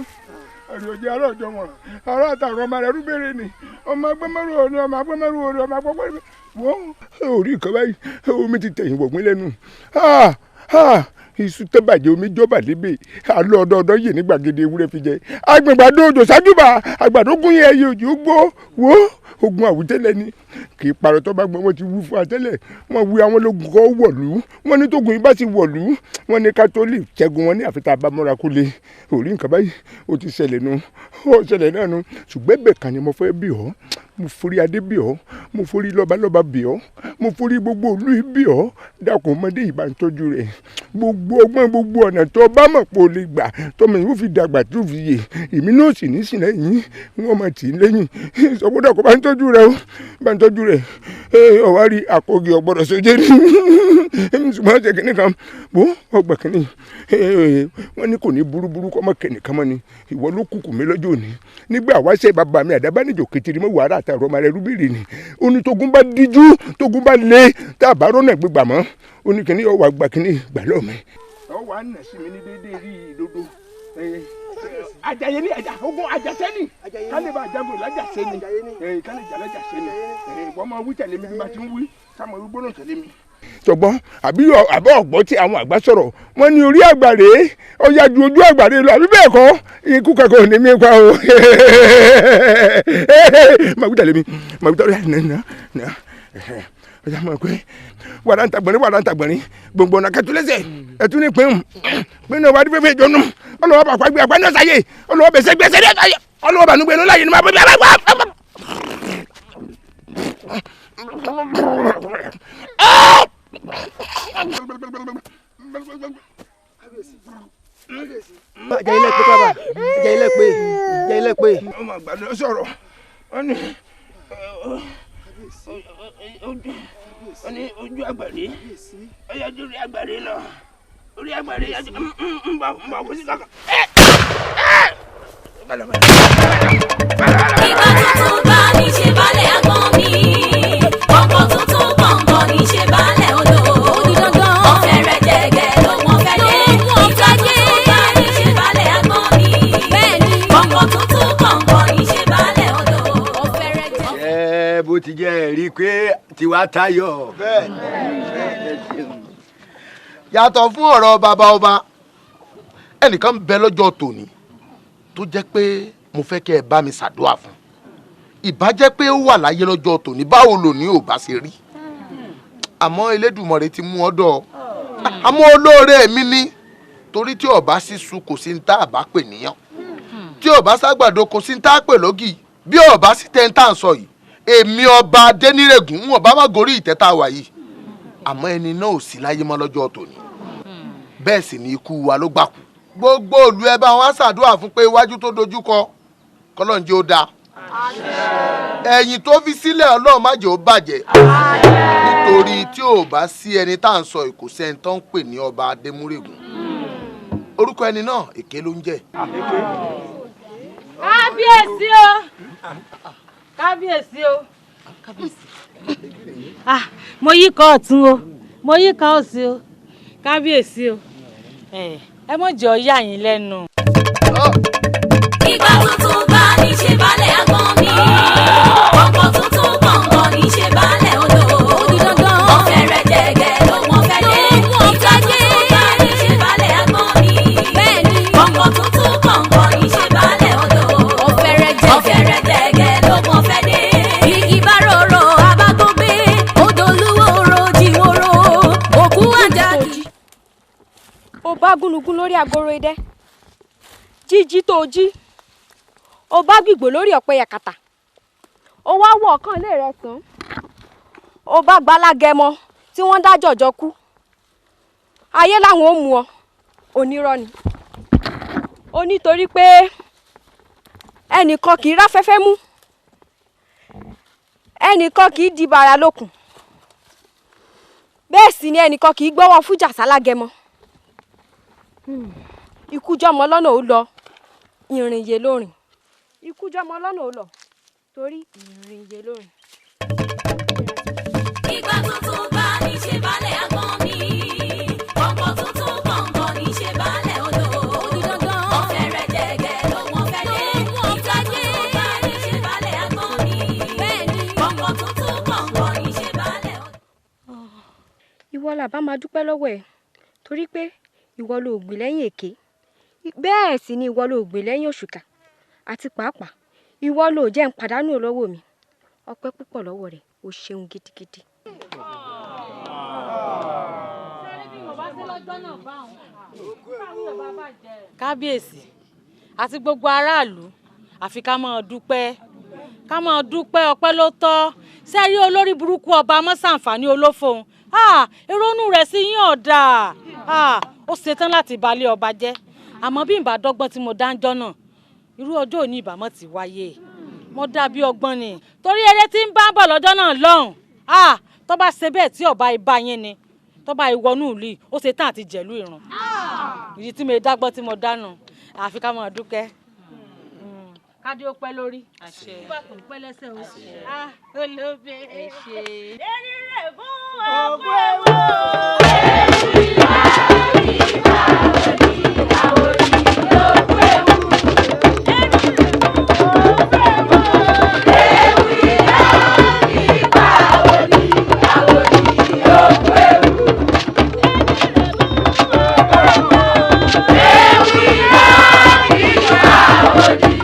ẹrù òjì ará ọjọ́ wọn ará àtàrà ọmọ rẹ rúbèrè ni ọmọ agbẹmọrù òní ọmọ agbẹmọrù òrè ọmọ agbọpọn ibi wọn orí nǹkan báyìí omi ti tẹ̀yìn wọ̀gbìn lẹ́nu iṣu tó bàjẹ́ omi jọba lébè àlọ́ ọdọọdọ yìí ní gbàgede ewúrẹ́ fi jẹ agbègbàdo òjò ṣájúbà àgbàdo gún yẹn ẹyẹ òjò gbó wó ogun àwùjẹlẹ ni kì í parọ́ tó bá gbọ́ wọ́n ti wú fún àtẹ́lẹ̀ wọ́n wí àwọn ológun kọ́ wọ̀lú wọ́n ní tógun yìí bá ti wọ̀lú wọ́n ní kátólì ṣẹ́gun wọn ní àfitá abámọ́ra kó lè orí nǹkan báyìí ó ti ṣẹlẹ̀ nu ó ṣẹlẹ̀ náà nu ṣùgbọ́n ẹ̀bẹ̀ kan ni mo fẹ́ bí ọ́ mo forí adé bí ọ́ mo forí lọ́balọ́ba bí ọ́ mo forí gbogbo ìlú yìí bí ọ́ dákun ọmọdé yìí bá ń tọ́jú rẹ̀ gbogbo ọgbọ́n gbogbo ọ̀nà tó bá mọ̀ pé o lè gbà tọmọ yìí ó fi dàgbà tó fi yè èmi náà sì ní sìn lẹ́yìn wọ́n mọ̀ tì í lẹ́yìn ìsọgbọ́dọ̀ kó bá ń tọ́jú rẹ̀ o bá ń tọ́jú rẹ̀ ọ̀wárí àkọ́gì ọ̀gbọ́dọ̀ sójú ní ṣùgbọ́n ṣe kìnnì kan bó ọgbà kìnnì wọ́n ní kò ní burúburú kọ́ mọ́ kìnnì kan mọ́ ni ìwọ ló kúkú mi lọ́jọ́ òní nígbà wáṣẹ́ bàbá mi àdábánijọ́ kẹtìrì mọ́ wàhálà àtàrọ ọmọ rẹ rúbìrì ni ó ní tógun bá díjú tógun bá lé tá a bá rọ́nà gbégbà mọ́ ó ní kìnnì ọwọ́ àgbà kìnnì gbà lọ́ mi. ọwọ́ à ń nà sí mi ní déédéé rí ìdodo ajaye ni ogun ajase ni kálí bá jago lájàse ni kálí jalajase ni wọ́n máa wí tẹ̀lé mi bí wọ́n ti ń wí sáwọn wí gbóná tẹ̀lé mi. ṣùgbọ́n àbí ọ̀gbọ́n tí àwọn àgbà sọ̀rọ̀ wọ́n ní orí àgbàre ọ̀yà ju ojú àgbàre lọ àbí bẹ́ẹ̀ kọ́ ikú kankan ní mi pa o. máa wí tẹ̀lé mi máa wí tẹ̀lé mi ọjà máa pé wàrà ń tagbọ̀nrín gbogbo ọ̀nà kẹtù lẹ́sẹ̀ ẹ̀tún ní pín náà wà ní fẹ́fẹ́ ìjọ́nù ọlọ́wọ́ bá pàgbé àgbà náà sáyé ọlọ́wọ́ bẹ̀sẹ̀ gbẹ̀sẹ̀ ní sáyé ọlọ́wọ́ bá nugbẹ̀nu láyé ní máa bẹ̀bẹ̀ àbá. jẹ́ ilé pé. ọmọ àgbàdo sọ̀rọ̀ wọ́n ní ojú àgbàre ọyọ ojú rí àgbàre lọ orí àgbàre yájú ń bá kó sí kankan. ìgbà tuntun bá ní ṣe balẹ̀ àgbọ̀n mi ọkọ̀ tuntun gbọ̀ngàn ní ṣe balẹ̀ odò ọ̀fẹ́ rẹ̀ jẹ̀gẹ̀ ló wọ́n fẹ́ dé ìgbà tuntun bá ní ṣe balẹ̀ àgbọ̀n mi ọkọ̀ tuntun gbọ̀ngàn ní ṣe balẹ̀ odò ọ̀fẹ́ rẹ̀ jẹ̀gẹ̀. bó ti jẹ́ rí i pé tiwa tayọ. yàtọ̀ fún ọ̀rọ̀ bàbá ọba ẹnìkan ń bẹ lọ́jọ́ tòní tó jẹ́ pé mo fẹ́ kẹ́ ẹ bá mi ṣàdúrà fún ìbá jẹ́ pé ó wà láyé lọ́jọ́ tòní báwo lòní ò bá ṣe rí àmọ́ Elédùmarè ti mú ọ̀dọ̀ àmọ́ olóore mi ní torí tí ó bá sísú kò sí ní tá a bá pè níyàn tí ó bá ságbàdo kò sí ní tá a pè lógì bí ó bá sí tẹ́ńtà ń sọ yìí èmi ọba Adénírègún wọn bá má gorí ìtẹ́ta wà yìí àmọ́ ẹni náà ò sí láyé mọ́ lọ́jọ́ tòní bẹ́ẹ̀ sì ni ikú wa ló gbà kú gbogbo òlu ẹ bá wọn ṣàdúrà fún pé iwájú tó dojú kọ kọlọ́njẹ́ ó dáa ẹ̀yìn tó fi sílẹ̀ Ọlọ́run má jẹ́ ó bàjẹ́ nítorí tí ò bá sí ẹni tá à ń sọ ìkòsẹ́ ẹni tó ń pè ní ọba Adémúrègún orúkọ ẹni náà èké ló ń jẹ́. kábíyèsí o kábíyèsí o mo yí kọ́ ọ̀tún o mo yí kọ́ òsì o kábíyèsí o ẹ mọ̀ jọ yà yín lẹ́nu. ìgbà tuntun bá ní ṣe balẹ̀ àgbọ̀n mi ọkọ̀ tuntun gbọ̀ngàn ní ṣe balẹ̀ odò ọ̀fẹ́ rẹ̀ jẹ̀gẹ̀ ló wọ́n fẹ́ dé ìgbà tuntun bá ní ṣe balẹ̀ àgbọ̀n mi ọkọ̀ tuntun gbọ̀ngàn ní ṣe balẹ̀ odò ọ̀fẹ́ rẹ̀ jẹ̀gẹ̀ ló wọ́n fẹ́ dé igi bá rorò abágbógbé odò olúwo jìwòrò òkú àjàkì. ó bá gúnugún lórí àgọ́rọ̀ idẹ jíjí tó jí ó bá gbìgbò lórí ọ̀pẹ yàkàtà ó wá wọ ọ̀kan ilé rẹ̀ tán ó bá gbalágẹmọ tí wọ́n dá jọ̀jọ̀ kú ayé làwọn ò mú ọ onírọ́ ni ó nítorí pé ẹnìkan kì í ráfẹ́fẹ́ mú ẹnìkan kì í di bàrà lókun bẹ́ẹ̀ sì ni ẹnìkan kì í gbọ́wọ́ fújà sálágẹmọ ikú jọmọ lọ́nà ó lọ ìrìnyè lórin ikú jọmọ lọ́nà ó lọ torí ìrìnyè lórin. ìgbà tuntun bá ní ṣe balẹ̀ àgbọn mi ọ̀pọ̀ tuntun kọ̀ọ̀kan ní ṣe balẹ̀ odò ọ̀fẹ́ rẹ̀ jẹ̀gẹ̀ ló wọ́n fẹ́ dé ìgbà tuntun bá ní ṣe balẹ̀ àgbọn mi ọ̀pọ̀ tuntun kọ̀ọ̀kan ní ṣe balẹ̀ odò. ìwọ làbá máa dúpẹ́ lọ́wọ́ ẹ̀ torí pé ìwọ ló gbè lẹ́yìn èké bẹ́ẹ̀ sì ni ìwọ ló gbè lẹ́yìn òṣùkà àti pàápàá ìwọ ló jẹ́ ń pàdánù lọ́wọ́ mi ọpẹ́ púpọ̀ lọ́wọ́ rẹ̀ o ṣeun gidigidi. kábíyèsí àti gbogbo aráàlú àfi ká máa dúpẹ́ ọpẹ́ ló tọ́ sẹ́rí olórí burúkú ọba mọ́sàǹfààní olófòun ìrònú rẹ̀ sí yín ọ̀dà ó ṣetán láti balẹ̀ ọba jẹ́ àmọ́ bí ìbá dọ́gbọ́n tí mo dá ń jọ́ náà irú ọjọ́ òní ìbámọ́ ti wáyé mo dàbí ọgbọ́n ni torí eré tí ń bá bọ̀ lọ́jọ́ náà lọ́hùn tó bá ṣe bẹ́ẹ̀ tí ọba ibà yín ni tó bá ìwọ́nú ìlú ó ṣetán àti jẹ̀lú ìrùn ìdí tí mo dágbọ́n tí mo dánu àfi ká máa dúpẹ́. kádé ó pẹ́ lórí nígbà tó ń pẹ́ lẹ́sẹ̀ o olóbe ẹ ṣe. eré rẹ̀ fún ọkọ ẹ̀wọ̀. èmi ìyá ìgbà òní ìyàwó ni yóò kú ewu. eré rẹ̀ fún ọkọ ẹ̀wọ̀. èmi ìyá ìgbà òní ìyàwó ni yóò kú ewu. èmi ìyá ìgbà òní.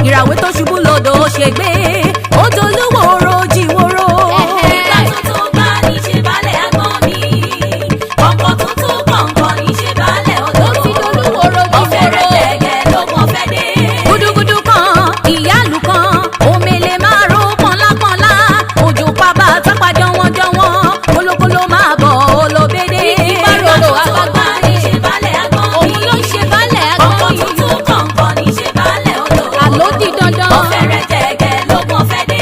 ìràwé tó ṣubú lódò ó ṣègbé ó dolówó rojì wóró. ìgbà tuntun bá ní ṣe balẹ̀ àgbọn mi ọkọ̀ tuntun kọ̀ọ̀kan ní ṣe balẹ̀ odò ó ti dolówó rojì wóró. ọ̀fẹ́ rẹ̀ jẹ̀gẹ̀ ló wọ́n fẹ́ dé. gudugudu kan ìyáàlú kan omele máa ro pọ́nlápọ́nlá òjò pàbà tápà jọ̀wọ́njọ̀wọ́n kólókóló máa bọ̀ olóbédé. ìgbà tuntun bá ní ṣe balẹ̀ àgbọn mi òun ló ń ṣe balẹ̀ àgbọn mi ọkọ̀ tuntun kọ̀ọ̀kan ní ṣe balẹ̀ odò ló di dandan. ọ̀fẹ́ rẹ̀ jẹ̀gẹ̀ lógún ọ̀fẹ́ dé.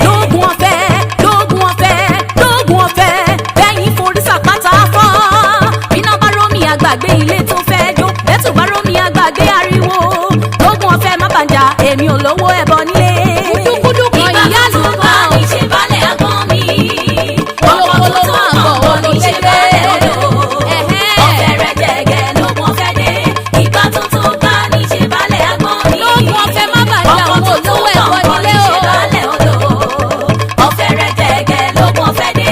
lógún ọ̀fẹ́ lógún ọ̀fẹ́ lógún ọ̀fẹ́ bẹ́yìn forí sàpátá fọ́. bíná bá rómi àgbàgbé ilé tó fẹ́ jó bẹ́tù bá rómi àgbàgbé ariwo. lógún ọ̀fẹ́ má bàjá èmi ò lówó ẹbọ nílé. kúdúkúdú kan ìyá ló bá ní ṣe balẹ̀ àgbọn mi. ọkọ̀ tuntun kọ̀ọ̀kan ní ṣe balẹ̀ odò. ọ̀fẹ́ rẹ̀ jẹ̀gẹ̀ lógún ọ̀fẹ́ dé. ìgbà tuntun bá ní ṣe balẹ̀ àgbọn mi. lógún ọ̀fẹ́ má bàjá ọkọ̀ tuntun kọ̀ọ̀kan ní ṣe balẹ̀ odò. ọ̀fẹ́ rẹ̀ jẹ̀gẹ̀ lógún ọ̀fẹ́ dé.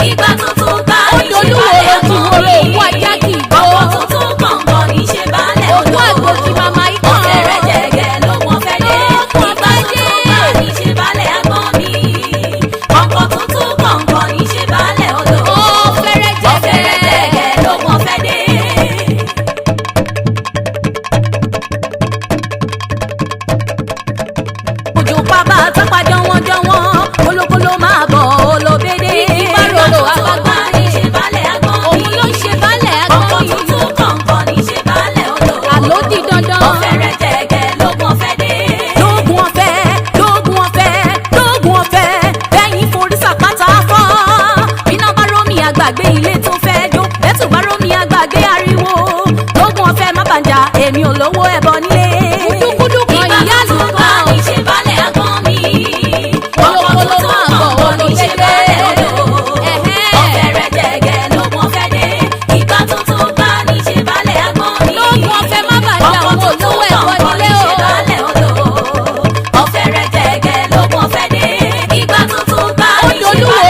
ìgbà tuntun bá ní ṣe balẹ̀ àgbọn mi. ọkọ̀ tuntun kọ̀ọ̀kan ní ṣe balẹ̀ odò. ọ̀fẹ́ rẹ̀ jẹ̀gẹ̀ lógún ọ̀fẹ́ dé. ìgbà tuntun bá ní ṣe balẹ̀ àgbọn mi. ọkọ̀ tuntun kọ̀ọ̀kan ní ṣe balẹ̀ odò. ọ̀fẹ́ rẹ̀ jẹ̀gẹ̀ lógún ọ̀fẹ́ dé. òjò pàbà tápà jọ